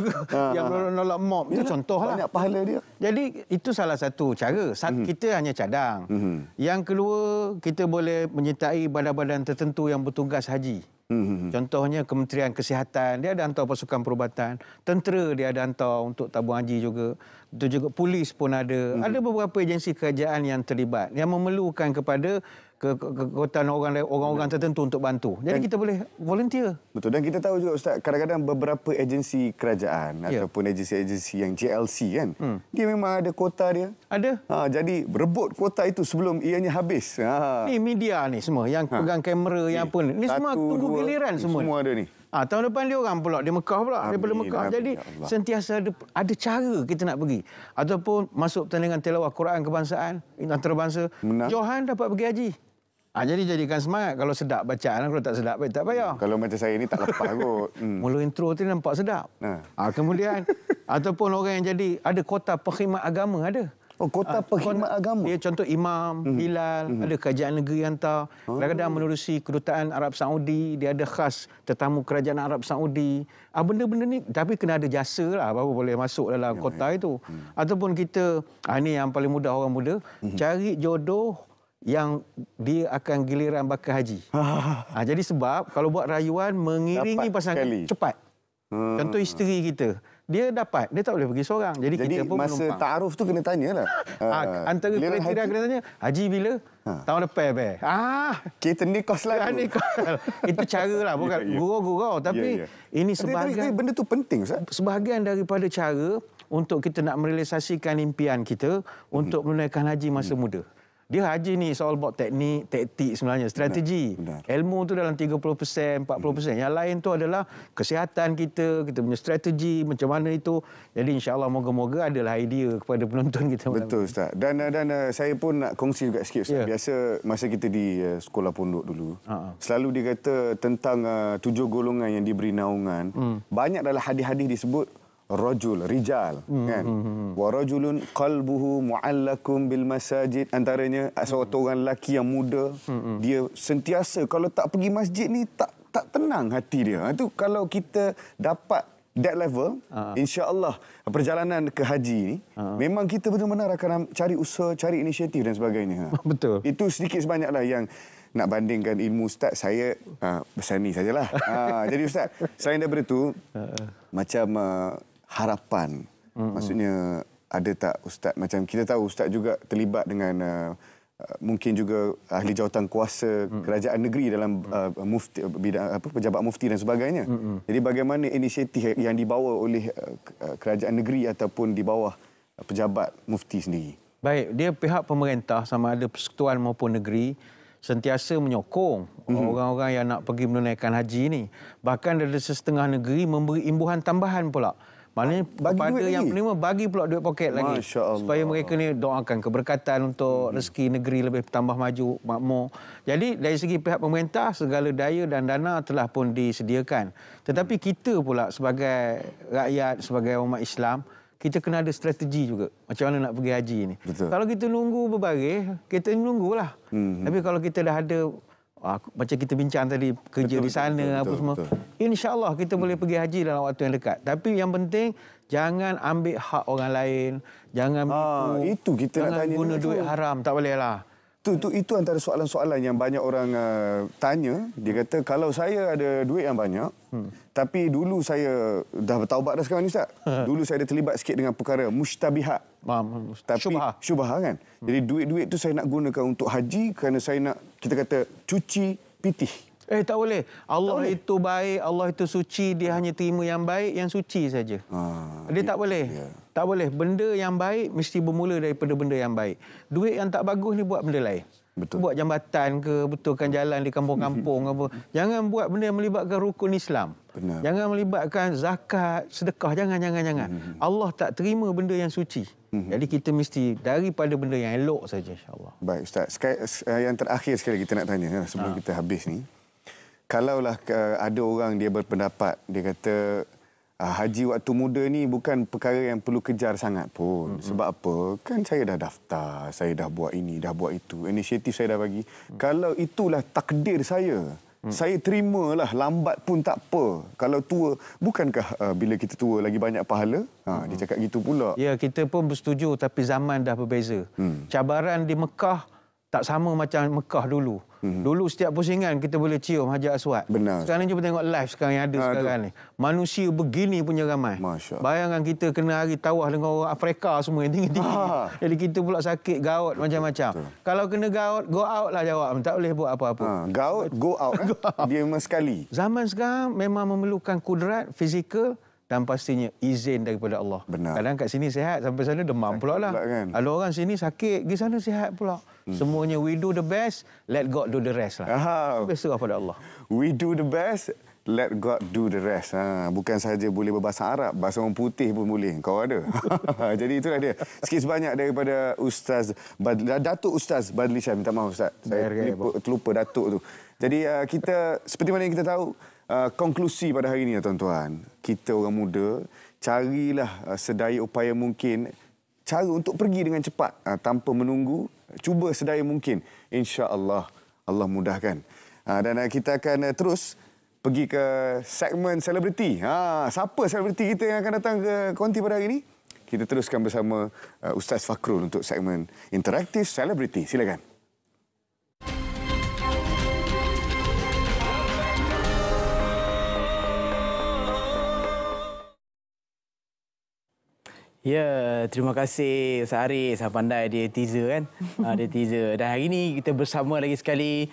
yang nolak mop. Itu contoh lah. Banyak pahala dia. Jadi itu salah satu cara. Kita hanya cadang. Yang kedua, kita boleh menyertai badan-badan tertentu yang bertugas haji. Contohnya Kementerian Kesihatan, dia ada hantar pasukan perubatan. Tentera dia ada hantar untuk tabung haji juga. Itu juga polis pun ada. Ada beberapa agensi kerajaan yang terlibat, yang memerlukan kepada kekuatan orang-orang tertentu untuk bantu. Jadi kita boleh volunteer. Betul. Dan kita tahu juga Ustaz, kadang-kadang beberapa agensi kerajaan ataupun agensi-agensi yang JLC kan, dia memang ada kota dia. Ada. Jadi rebut kota itu sebelum ianya habis. Ni media ni semua yang pegang kamera yang apa ni. Ni semua tunggu giliran semua. Semua ada ni. Tahun depan dia orang pula di Mekah pula, daripada Mekah. Jadi sentiasa ada cara kita nak pergi. Ataupun masuk pertandingan tilawah Quran kebangsaan antarabangsa. Johan dapat pergi haji. Jadi jadikan semangat. Kalau sedap bacaan, kalau tak sedap tak payah. Kalau macam saya ni tak lepas kot. Mula intro tu nampak sedap. Kemudian ataupun orang yang jadi ada kota perkhidmat agama ada. Kota perkhidmat agama. Dia contoh imam, hilal, ada kerajaan negeri hantar. Kadang-kadang menerusi kedutaan Arab Saudi, dia ada khas tetamu kerajaan Arab Saudi. Benda-benda ni tapi kena ada jasa lah baru boleh masuk dalam kota itu. Ataupun kita, ni yang paling mudah orang muda, cari jodoh yang dia akan giliran bakal haji. Jadi sebab kalau buat rayuan mengiringi pasangan cepat. Contoh isteri kita, dia dapat, dia tak boleh pergi seorang. Jadi kita pun masa menumpang. ta'aruf tu kena tanyalah. Antara kriteria kena tanya, haji bila? Tahun depan, Kita nikah selalu. Itu cara lah, bukan gurau-gurau. Tapi ini sebahagian... Benda tu penting, Ustaz. Sebahagian daripada cara untuk kita nak merealisasikan impian kita untuk menunaikan haji masa muda. Dia haji ni soal about teknik, taktik sebenarnya, strategi. Benar. Ilmu tu dalam 30%, 40%. Yang lain tu adalah kesihatan kita punya strategi, macam mana itu. Jadi insya-Allah moga-moga adalah idea kepada penonton kita. Betul Ustaz. Dan saya pun nak kongsi juga sikit Ustaz. Biasa masa kita di sekolah pondok dulu, selalu dia kata tentang 7 golongan yang diberi naungan. Banyak dalam hadis-hadis disebut rajul, rijal, kan? Wa rajulun qalbuhu mu'allakum bil masajid, antaranya seorang orang lelaki yang muda, dia sentiasa kalau tak pergi masjid ni tak tenang hati dia. Itu kalau kita dapat that level, insya-Allah perjalanan ke haji ni memang kita benar-benar akan cari usaha, cari inisiatif dan sebagainya. Betul. Itu sedikit sebanyaklah yang nak bandingkan ilmu Ustaz saya besar ni sajalah. Jadi Ustaz, selain daripada tu macam harapan. Maksudnya ada tak Ustaz, macam kita tahu Ustaz juga terlibat dengan mungkin juga ahli jawatan kuasa kerajaan negeri dalam mufti, bidang pejabat mufti dan sebagainya. Jadi bagaimana inisiatif yang dibawa oleh kerajaan negeri ataupun di bawah pejabat mufti sendiri? Baik, dia pihak pemerintah sama ada persekutuan maupun negeri sentiasa menyokong orang-orang yang nak pergi menunaikan haji ni. Bahkan ada setengah negeri memberi imbuhan tambahan pula. Maknanya kepada yang penerima bagi pula duit poket lagi. Supaya mereka ni doakan keberkatan untuk rezeki negeri lebih tambah maju, makmur. Jadi dari segi pihak pemerintah, segala daya dan dana telah pun disediakan. Tetapi kita pula sebagai rakyat, sebagai umat Islam, kita kena ada strategi juga. Macam mana nak pergi haji ni. Betul. Kalau kita nunggu berbaris, kita nunggulah. Tapi kalau kita dah ada macam kita bincang tadi, kerja di sana apa semua, insya-Allah kita boleh pergi haji dalam waktu yang dekat. Tapi yang penting jangan ambil hak orang lain, jangan itu kita jangan nak tanya guna duit haram, tak boleh lah. Itu antara soalan-soalan yang banyak orang tanya. Dia kata kalau saya ada duit yang banyak, tapi dulu saya dah bertaubat dah sekarang ni Ustaz. Dulu saya ada terlibat sikit dengan perkara mushtabihat. Tapi syubhah kan. Jadi duit-duit tu saya nak gunakan untuk haji kerana saya nak, kita kata, cuci pitih. Tak boleh. Allah itu baik, Allah itu suci, dia hanya terima yang baik, yang suci saja. Dia tak boleh. Tak boleh. Benda yang baik mesti bermula daripada benda yang baik. Duit yang tak bagus ni buat benda lain. Betul. Buat jambatan ke, betulkan jalan di kampung-kampung apa. Jangan buat benda yang melibatkan rukun Islam. Benar. Jangan melibatkan zakat, sedekah, jangan. Allah tak terima benda yang suci. Jadi kita mesti daripada benda yang elok saja, insya-Allah. Baik Ustaz, yang terakhir sekali kita nak tanya sebelum kita habis ni. kalaulah ada orang dia berpendapat, dia kata haji waktu muda ni bukan perkara yang perlu kejar sangat pun. Sebab apa? Kan saya dah daftar, saya dah buat ini, dah buat itu. Inisiatif saya dah bagi. Kalau itulah takdir saya, saya terimalah, lambat pun tak apa. Kalau tua, bukankah bila kita tua lagi banyak pahala? Dia cakap gitu pula. Ya, kita pun bersetuju tapi zaman dah berbeza. Cabaran di Mekah tak sama macam Mekah dulu. Dulu setiap pusingan kita boleh cium Hajar Aswad. Benar. Sekarang ni cuba tengok live sekarang yang ada sekarang ni. Manusia begini punya ramai. Bayangkan kita kena hari tawaf dengan orang Afrika semua yang tinggi-tinggi. Jadi kita pula sakit, gaut macam-macam. Kalau kena gaut, go out lah jawab. Tak boleh buat apa-apa. Gaut, go out. Dia memang sekali. Zaman sekarang memang memerlukan kudrat, fizikal dan pastinya izin daripada Allah. Benar. Kadang kat sini sihat, sampai sana demam pula lah. Kan? Ada orang sini sakit, pergi sana sihat pula. Semuanya we do the best, let God do the rest lah. Berserah pada Allah. We do the best, let God do the rest. Bukan sahaja boleh berbahasa Arab, bahasa orang putih pun boleh. Kau ada. Jadi itulah dia. Sikit sebanyak daripada Datuk Ustaz Badli Shah. Minta maaf Ustaz. Saya terlupa Datuk tu. Jadi kita, seperti mana yang kita tahu, konklusi pada hari ini tuan-tuan, kita orang muda carilah sedaya upaya mungkin cara untuk pergi dengan cepat tanpa menunggu, cuba sedaya mungkin, insya-Allah Allah mudahkan. Dan kita akan terus pergi ke segmen selebriti. Siapa selebriti kita yang akan datang ke konti pada hari ini? Kita teruskan bersama Ustaz Fakrul untuk segmen interaktif selebriti. Silakan. Ya, terima kasih Ustaz Haris. Sangat pandai dia teaser kan. Dia teaser. Dan hari ini kita bersama lagi sekali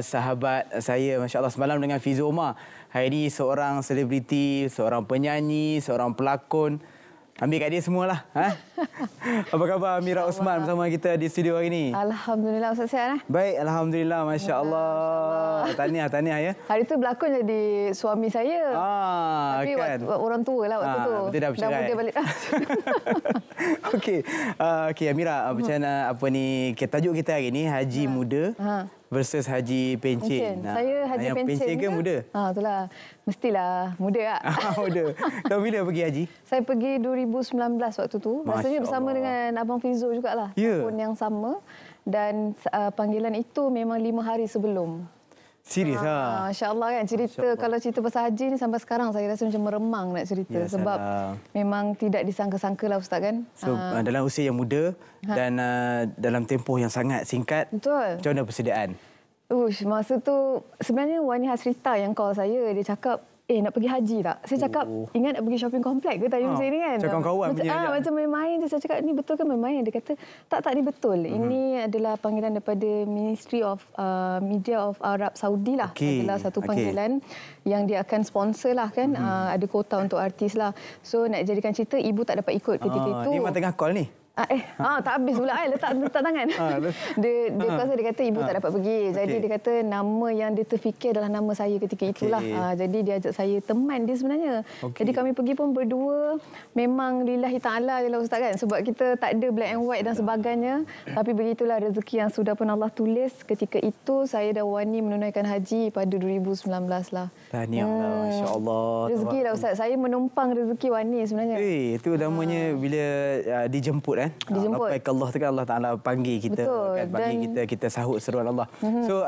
sahabat saya, Masya Allah, semalam dengan Fizu Omar. Hari ini seorang selebriti, seorang penyanyi, seorang pelakon. Ambil kat dia semualah. Apa khabar Mira Osman bersama kita di studio hari ini? Alhamdulillah, Ustaz sihat eh? Baik, Alhamdulillah, Masya Allah. Tahniah ya. Hari tu berlakon jadi suami saya. Tapi kan? Orang tua lah waktu tu. Betul dah bercerai. Dah muda balik. Okey, Amira, macam mana tajuk kita hari ini Haji Muda versus Haji Pencen. Saya Haji yang Pencen ke muda? Itulah. Mestilah muda tak? Muda. Tahu bila pergi haji? Saya pergi 2019 waktu tu. Rasanya bersama dengan Abang Fizo jugalah. Tahun yang sama. Dan panggilan itu memang 5 hari sebelum. Serius lah? Masya-Allah kan. Kalau cerita pasal haji ni sampai sekarang saya rasa macam meremang nak cerita. Ya, sebab memang tidak disangka-sangka lah Ustaz kan. So, dalam usia yang muda dan dalam tempoh yang sangat singkat. Betul. Macam mana persediaan? Masa tu sebenarnya Wani Hasrita yang call saya. Dia cakap, nak pergi haji tak? Saya cakap, ingat nak pergi shopping komplek ke tanya macam ni kan? Macam kawan-kawan punya. Macam main-main. Saya cakap, ni betul ke main-main? Dia kata, tak ni betul. Ini adalah panggilan daripada Ministry of Media of Arab Saudi lah. Adalah satu panggilan yang dia akan sponsor lah kan. Ada kota untuk artis lah. So nak jadikan cerita, ibu tak dapat ikut ketika itu. Ni memang tengah call ni? Tak habis pula letak tangan. Dia kuasa dia kata ibu tak dapat pergi. Jadi dia kata nama yang dia terfikir adalah nama saya ketika itulah. Jadi dia ajak saya teman dia sebenarnya. Jadi kami pergi pun berdua. Memang lillahi ta'ala je lah Ustaz kan. Sebab kita tak ada black and white dan sebagainya. Tapi begitulah rezeki yang sudah pun Allah tulis. Ketika itu saya dah wani menunaikan haji pada 2019 lah. Tahniah lah, Masya Allah. Rezeki lah Ustaz. Saya menumpang rezeki wani sebenarnya. Itu namanya bila dijemput kan. Lepas Allah tu kan Allah Ta'ala panggil kita. Kan, panggil kita sahut seruan Allah. So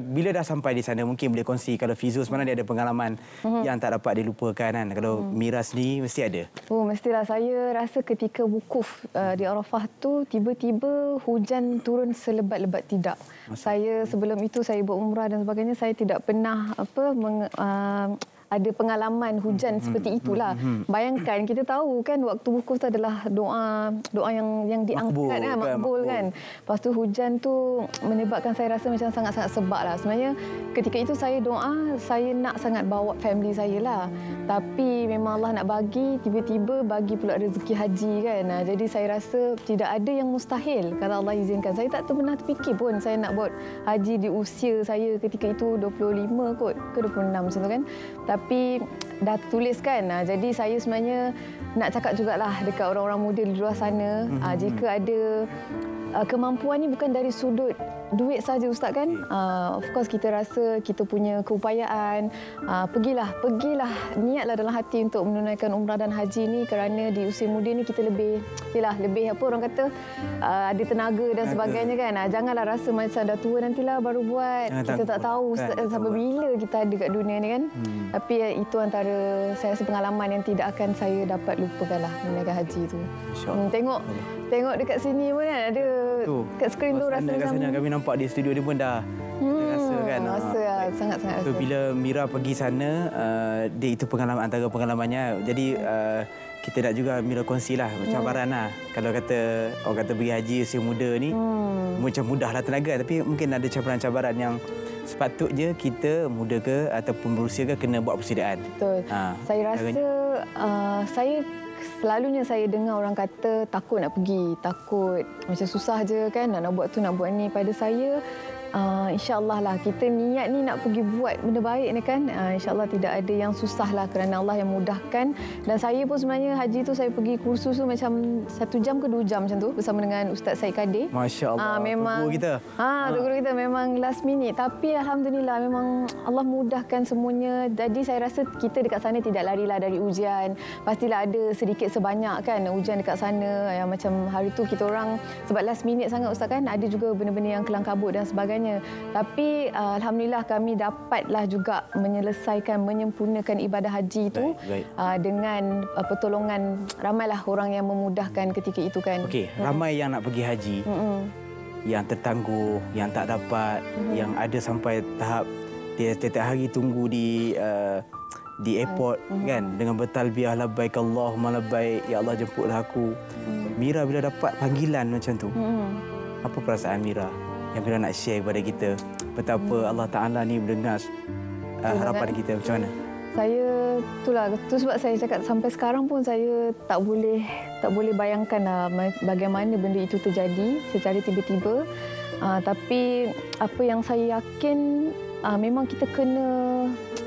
bila dah sampai di sana mungkin boleh kongsi kalau Fizu sebenarnya dia ada pengalaman yang tak dapat dilupakan kan. Kalau Mira sendiri mesti ada. Mestilah. Saya rasa ketika wukuf di Arafah tu tiba-tiba hujan turun selebat-lebat tidak. Saya sebelum itu saya berumrah dan sebagainya, saya tidak pernah ada pengalaman hujan seperti itulah. Bayangkan kita tahu kan waktu wukuf tu adalah doa yang diangkat makbul kan. Lepas tu hujan tu menyebabkan saya rasa macam sangat-sangat sebab lah. Sebenarnya ketika itu saya doa, saya nak sangat bawa family saya lah. Tapi memang Allah nak bagi, tiba-tiba bagi pula rezeki haji kan. Jadi saya rasa tidak ada yang mustahil kalau Allah izinkan. Saya tak pernah terfikir pun saya nak buat haji di usia saya ketika itu 25 kot ke 26 macam tu kan. Tapi dah tulis kan. Jadi saya sebenarnya nak cakap jugalah dekat orang-orang muda di luar sana, jika ada kemampuan ni bukan dari sudut duit saja Ustaz kan. Of course kita rasa kita punya keupayaan, pergilah niatlah dalam hati untuk menunaikan umrah dan haji ni, kerana di usia muda ni kita lebih apa orang kata ada tenaga dan sebagainya kan. Janganlah rasa macam dah tua nantilah baru buat. Kita tak tahu sampai bila kita ada kat dunia ni kan. Tapi itu antara saya rasa pengalaman yang tidak akan saya dapat lupakanlah menunaikan haji tu. Tengok dekat sini pun kan ada kat skrin tu rasa macam kami nampak di studio dia pun dah rasa kan. Rasa sangat-sangat rasa. So bila Mira pergi sana, dia itu pengalaman antara pengalamannya. Jadi kita nak juga Mira kongsilah cabaran lah. Kalau orang kata pergi haji usia muda ni macam mudahlah tenaga, tapi mungkin ada cabaran-cabaran yang sepatutnya kita muda ke ataupun berusia ke kena buat persediaan. Betul. Saya rasa selalunya saya dengar orang kata takut nak pergi, takut macam susah je kan, nak buat tu nak buat ni. Pada saya insya-Allah lah kita niat ni nak pergi buat benda baik ni kan, insya-Allah tidak ada yang susah lah kerana Allah yang mudahkan. Dan saya pun sebenarnya haji tu saya pergi kursus tu macam 1 jam ke 2 jam macam tu bersama dengan Ustaz Said Kadir. Masya-Allah. Memang guru kita. Guru kita memang last minute, tapi alhamdulillah memang Allah mudahkan semuanya. Jadi saya rasa kita dekat sana tidak larilah dari ujian. Pastilah ada sedikit sebanyak kan ujian dekat sana, yang macam hari tu kita orang sebab last minute sangat Ustaz kan, ada juga benda-benda yang kelang kabut dan sebagainya. Tapi alhamdulillah kami dapatlah juga menyempurnakan ibadah haji itu dengan pertolongan ramailah orang yang memudahkan ketika itu kan. Okey, ramai yang nak pergi haji. Yang tertangguh, yang tak dapat, yang ada sampai tahap dia setiap hari tunggu di airport kan dengan bertalbiyah labbaik Allahumma labbaik, ya Allah jemputlah aku. Mira bila dapat panggilan macam tu, apa perasaan Mira yang Mira nak share kepada kita betapa Allah Taala ni mendengar harapan kita? Macam mana? Saya tu sebab saya cakap sampai sekarang pun saya tak boleh bayangkanlah bagaimana benda itu terjadi secara tiba-tiba. Tapi apa yang saya yakin memang kita kena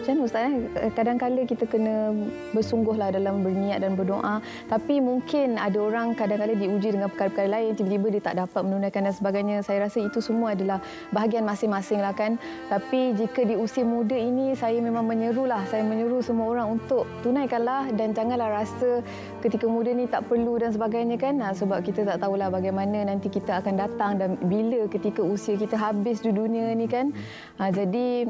macam mana Ustaz, kadang-kadang kita kena bersungguhlah dalam berniat dan berdoa. Tapi mungkin ada orang kadang-kadang diuji dengan perkara-perkara lain, tiba-tiba dia tak dapat menunaikan dan sebagainya. Saya rasa itu semua adalah bahagian masing-masing lah kan. Tapi jika di usia muda ini, saya memang saya menyeru semua orang untuk tunaikanlah dan janganlah rasa ketika muda ni tak perlu dan sebagainya kan. Sebab kita tak tahulah bagaimana nanti kita akan datang dan bila ketika usia kita habis di dunia ni kan. Jadi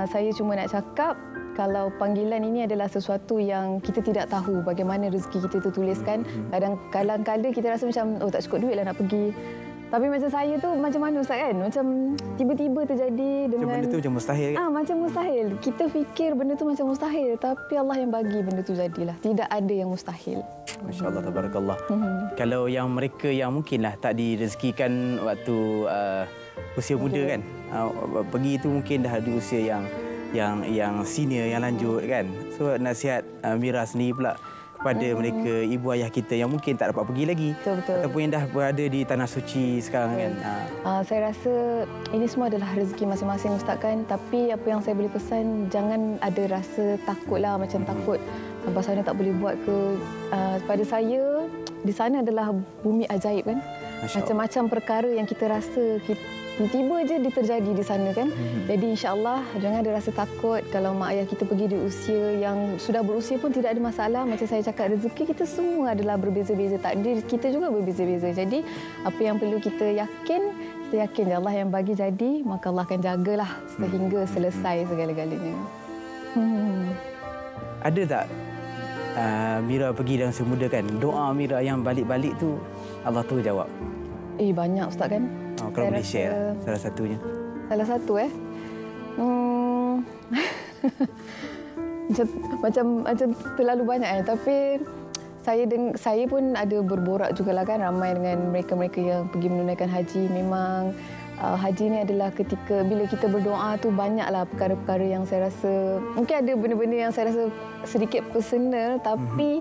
saya cuma nak cakap, kalau panggilan ini adalah sesuatu yang kita tidak tahu bagaimana rezeki kita tertuliskan. Kadang-kadang kita rasa macam tak cukup duit lah nak pergi. Tapi macam saya tu macam mana Ustaz kan? Macam tiba-tiba terjadi dengan... Macam benda tu macam mustahil kan? Macam mustahil. Kita fikir benda tu macam mustahil. Tapi Allah yang bagi benda tu jadilah. Tidak ada yang mustahil. Masya Allah, tabarakallah. Kalau yang mereka yang mungkinlah tak direzekikan waktu usia muda kan, pergi tu mungkin dah di usia yang senior, yang lanjut kan. So nasihat Mira sendiri pula kepada mereka ibu ayah kita yang mungkin tak dapat pergi lagi, betul. Ataupun yang dah berada di tanah suci sekarang kan. Saya rasa ini semua adalah rezeki masing-masing Ustaz kan. Tapi apa yang saya boleh pesan, jangan ada rasa takutlah, macam takut sampai sana tak boleh buat ke. Pada saya di sana adalah bumi ajaib kan. Macam-macam perkara yang kita rasa tiba-tiba je dia terjadi di sana kan. Jadi insya-Allah jangan ada rasa takut. Kalau mak ayah kita pergi di usia yang sudah berusia pun tidak ada masalah. Macam saya cakap, rezeki kita semua adalah berbeza-beza, takdir kita juga berbeza-beza. Jadi apa yang perlu kita yakin Allah yang bagi jadi, maka Allah akan jagalah sehingga selesai segala-galanya. Ada tak Mira pergi dalam usia muda kan, doa Mira yang balik-balik tu Allah tu jawab? Banyak Ustaz kan. Kalau boleh share salah satunya. Salah satu macam terlalu banyak tapi saya pun ada berborak jugalah kan ramai dengan mereka-mereka yang pergi menunaikan haji. Memang haji ni adalah ketika bila kita berdoa tu banyaklah perkara-perkara yang saya rasa mungkin ada benda-benda yang saya rasa sedikit personal, tapi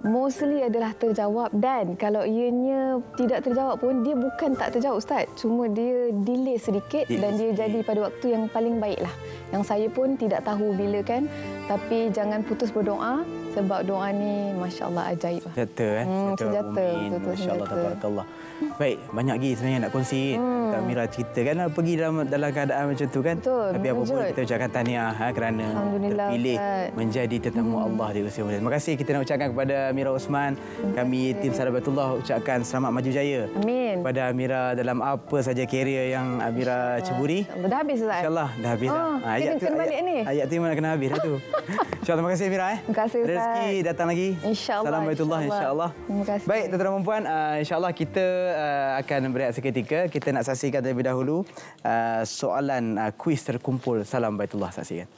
mostly adalah terjawab, dan kalau ianya tidak terjawab pun dia bukan tak terjawab Ustaz, cuma dia delay sedikit dan dia jadi pada waktu yang paling baiklah. Yang saya pun tidak tahu bila kan, tapi jangan putus berdoa sebab doa ni masya-Allah ajaib. Senjata senjata, betul masya-Allah, senjata. tabarakallah. Baik, banyak lagi sebenarnya nak kongsi. Kak Mira cerita kan pergi dalam keadaan macam tu kan. Betul, tapi apa pun kita ucapkan tahniah kerana terpilih menjadi tetamu Allah di usia muda. Terima kasih kita nak ucapkan kepada Mira Osman. Kami tim Salam Baitullah ucapkan selamat maju jaya. Amin. Kepada Mira dalam apa saja kerjaya yang Mira ceburi. Dah habis Ustaz? InsyaAllah dah habis dah. Kena balik ni. Ayat tu mana kena habis dah tu. InsyaAllah, terima kasih Mira. Terima kasih Ustaz. Rezeki datang lagi. InsyaAllah. Salam Baitullah insyaAllah. Terima kasih. Baik tuan-tuan dan puan, insyaAllah kita akan berehat seketika. Kita nak saksikan terlebih dahulu soalan kuis terkumpul Salam Baitullah. Saksikan.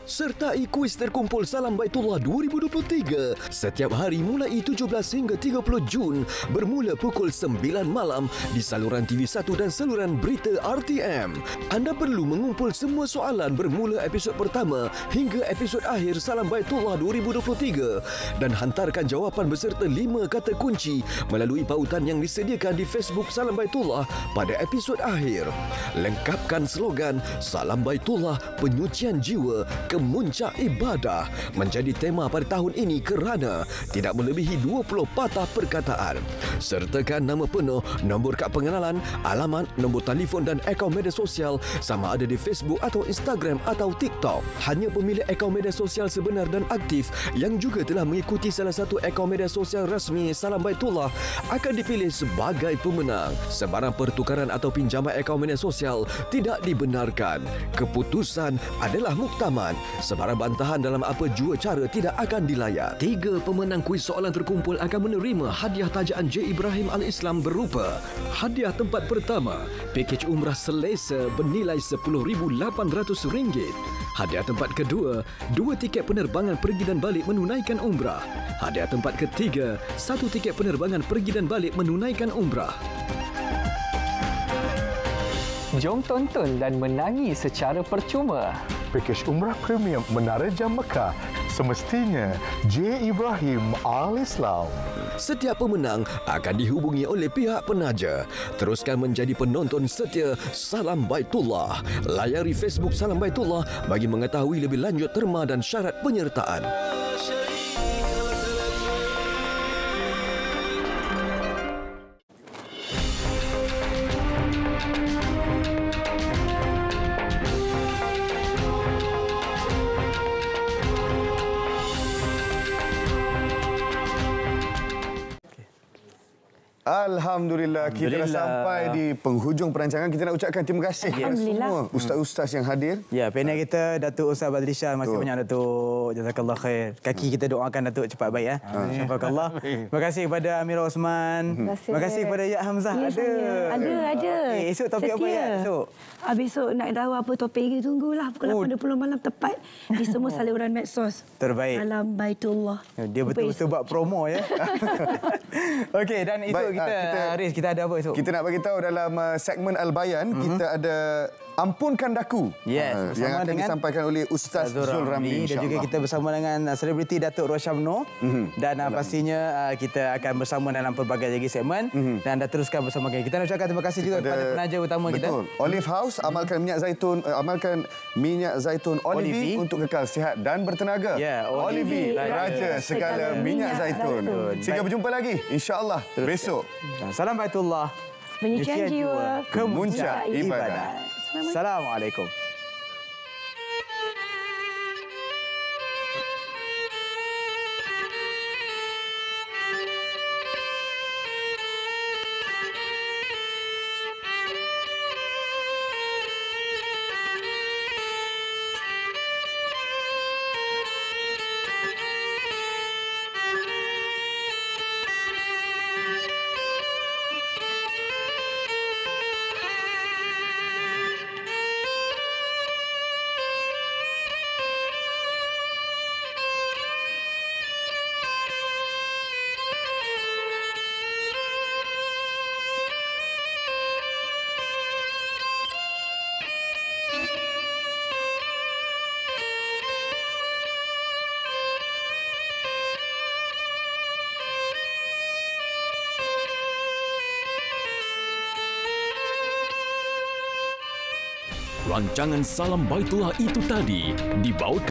Sertai kuis terkumpul Salam Baitullah 2023 setiap hari mulai 17 hingga 30 Jun bermula pukul 9 malam di saluran TV1 dan saluran berita RTM. Anda perlu mengumpul semua soalan bermula episod pertama hingga episod akhir Salam Baitullah 2023 dan hantarkan jawapan beserta 5 kata kunci melalui pautan yang disediakan di Facebook Salam Baitullah pada episod akhir. Lengkapkan slogan Salam Baitullah Penyucian Jiwa ke Muncak Ibadah menjadi tema pada tahun ini kerana tidak melebihi 20 patah perkataan. Sertakan nama penuh, nombor kad pengenalan, alamat, nombor telefon dan akaun media sosial sama ada di Facebook atau Instagram atau TikTok. Hanya pemilik akaun media sosial sebenar dan aktif yang juga telah mengikuti salah satu akaun media sosial rasmi Salam Baitullah akan dipilih sebagai pemenang. Sebarang pertukaran atau pinjaman akaun media sosial tidak dibenarkan. Keputusan adalah muktamad. Sebarang bantahan dalam apa jua cara tidak akan dilayak. 3 pemenang kuis soalan terkumpul akan menerima hadiah tajaan J. Ibrahim Al-Islam berupa hadiah tempat pertama, pakej umrah selesa bernilai RM10,800. Hadiah tempat kedua, 2 tiket penerbangan pergi dan balik menunaikan umrah. Hadiah tempat ketiga, 1 tiket penerbangan pergi dan balik menunaikan umrah. Jom tonton dan menangi secara percuma. Pakej Umrah Premium Menara Jam Mekah semestinya J. Ibrahim Al-Islam. Setiap pemenang akan dihubungi oleh pihak penaja. Teruskan menjadi penonton setia Salam Baitullah. Layari Facebook Salam Baitullah bagi mengetahui lebih lanjut terma dan syarat penyertaan. Alhamdulillah, kita dah sampai di penghujung perancangan. Kita nak ucapkan terima kasih kepada semua ustaz-ustaz yang hadir. Ya, panel kita Datuk Ustaz Badrishan, masih banyak Datuk. Jazakallah khair. Kaki kita doakan Datuk cepat baik ya. Syafakallah. Terima kasih kepada Amira Osman. Terima kasih kepada Yat Hamzah. Ada. Esok topik apa ya? Besok nak tahu apa topik ini, tunggulah pukul 8.20 malam tepat di semua saluran medsos. Terbaik. Salam Baitullah. Dia betul-betul buat promo ya. Okey, dan esok Riz, kita ada apa esok? Kita nak bagi tahu dalam segmen Al-Bayan, kita ada Ampunkan Daku. Yes, yang akan disampaikan oleh Ustaz Zul Ramli. Dan juga kita bersama dengan selebriti Datuk Rosyamno. Dan pastinya kita akan bersama dalam pelbagai lagi segmen. Dan dah teruskan bersama kita. Kita nak ucapkan terima kasih juga kepada penaja utama kita. Betul. Olive House, amalkan minyak zaitun Olive untuk kekal sihat dan bertenaga. Olive, raja segala minyak zaitun. Sehingga berjumpa lagi insya-Allah besok. Salam Baitullah. Penyucian jiwa ke Muncak Ibadah. Assalamualaikum. Rancangan Salam Baitullah itu tadi dibawakan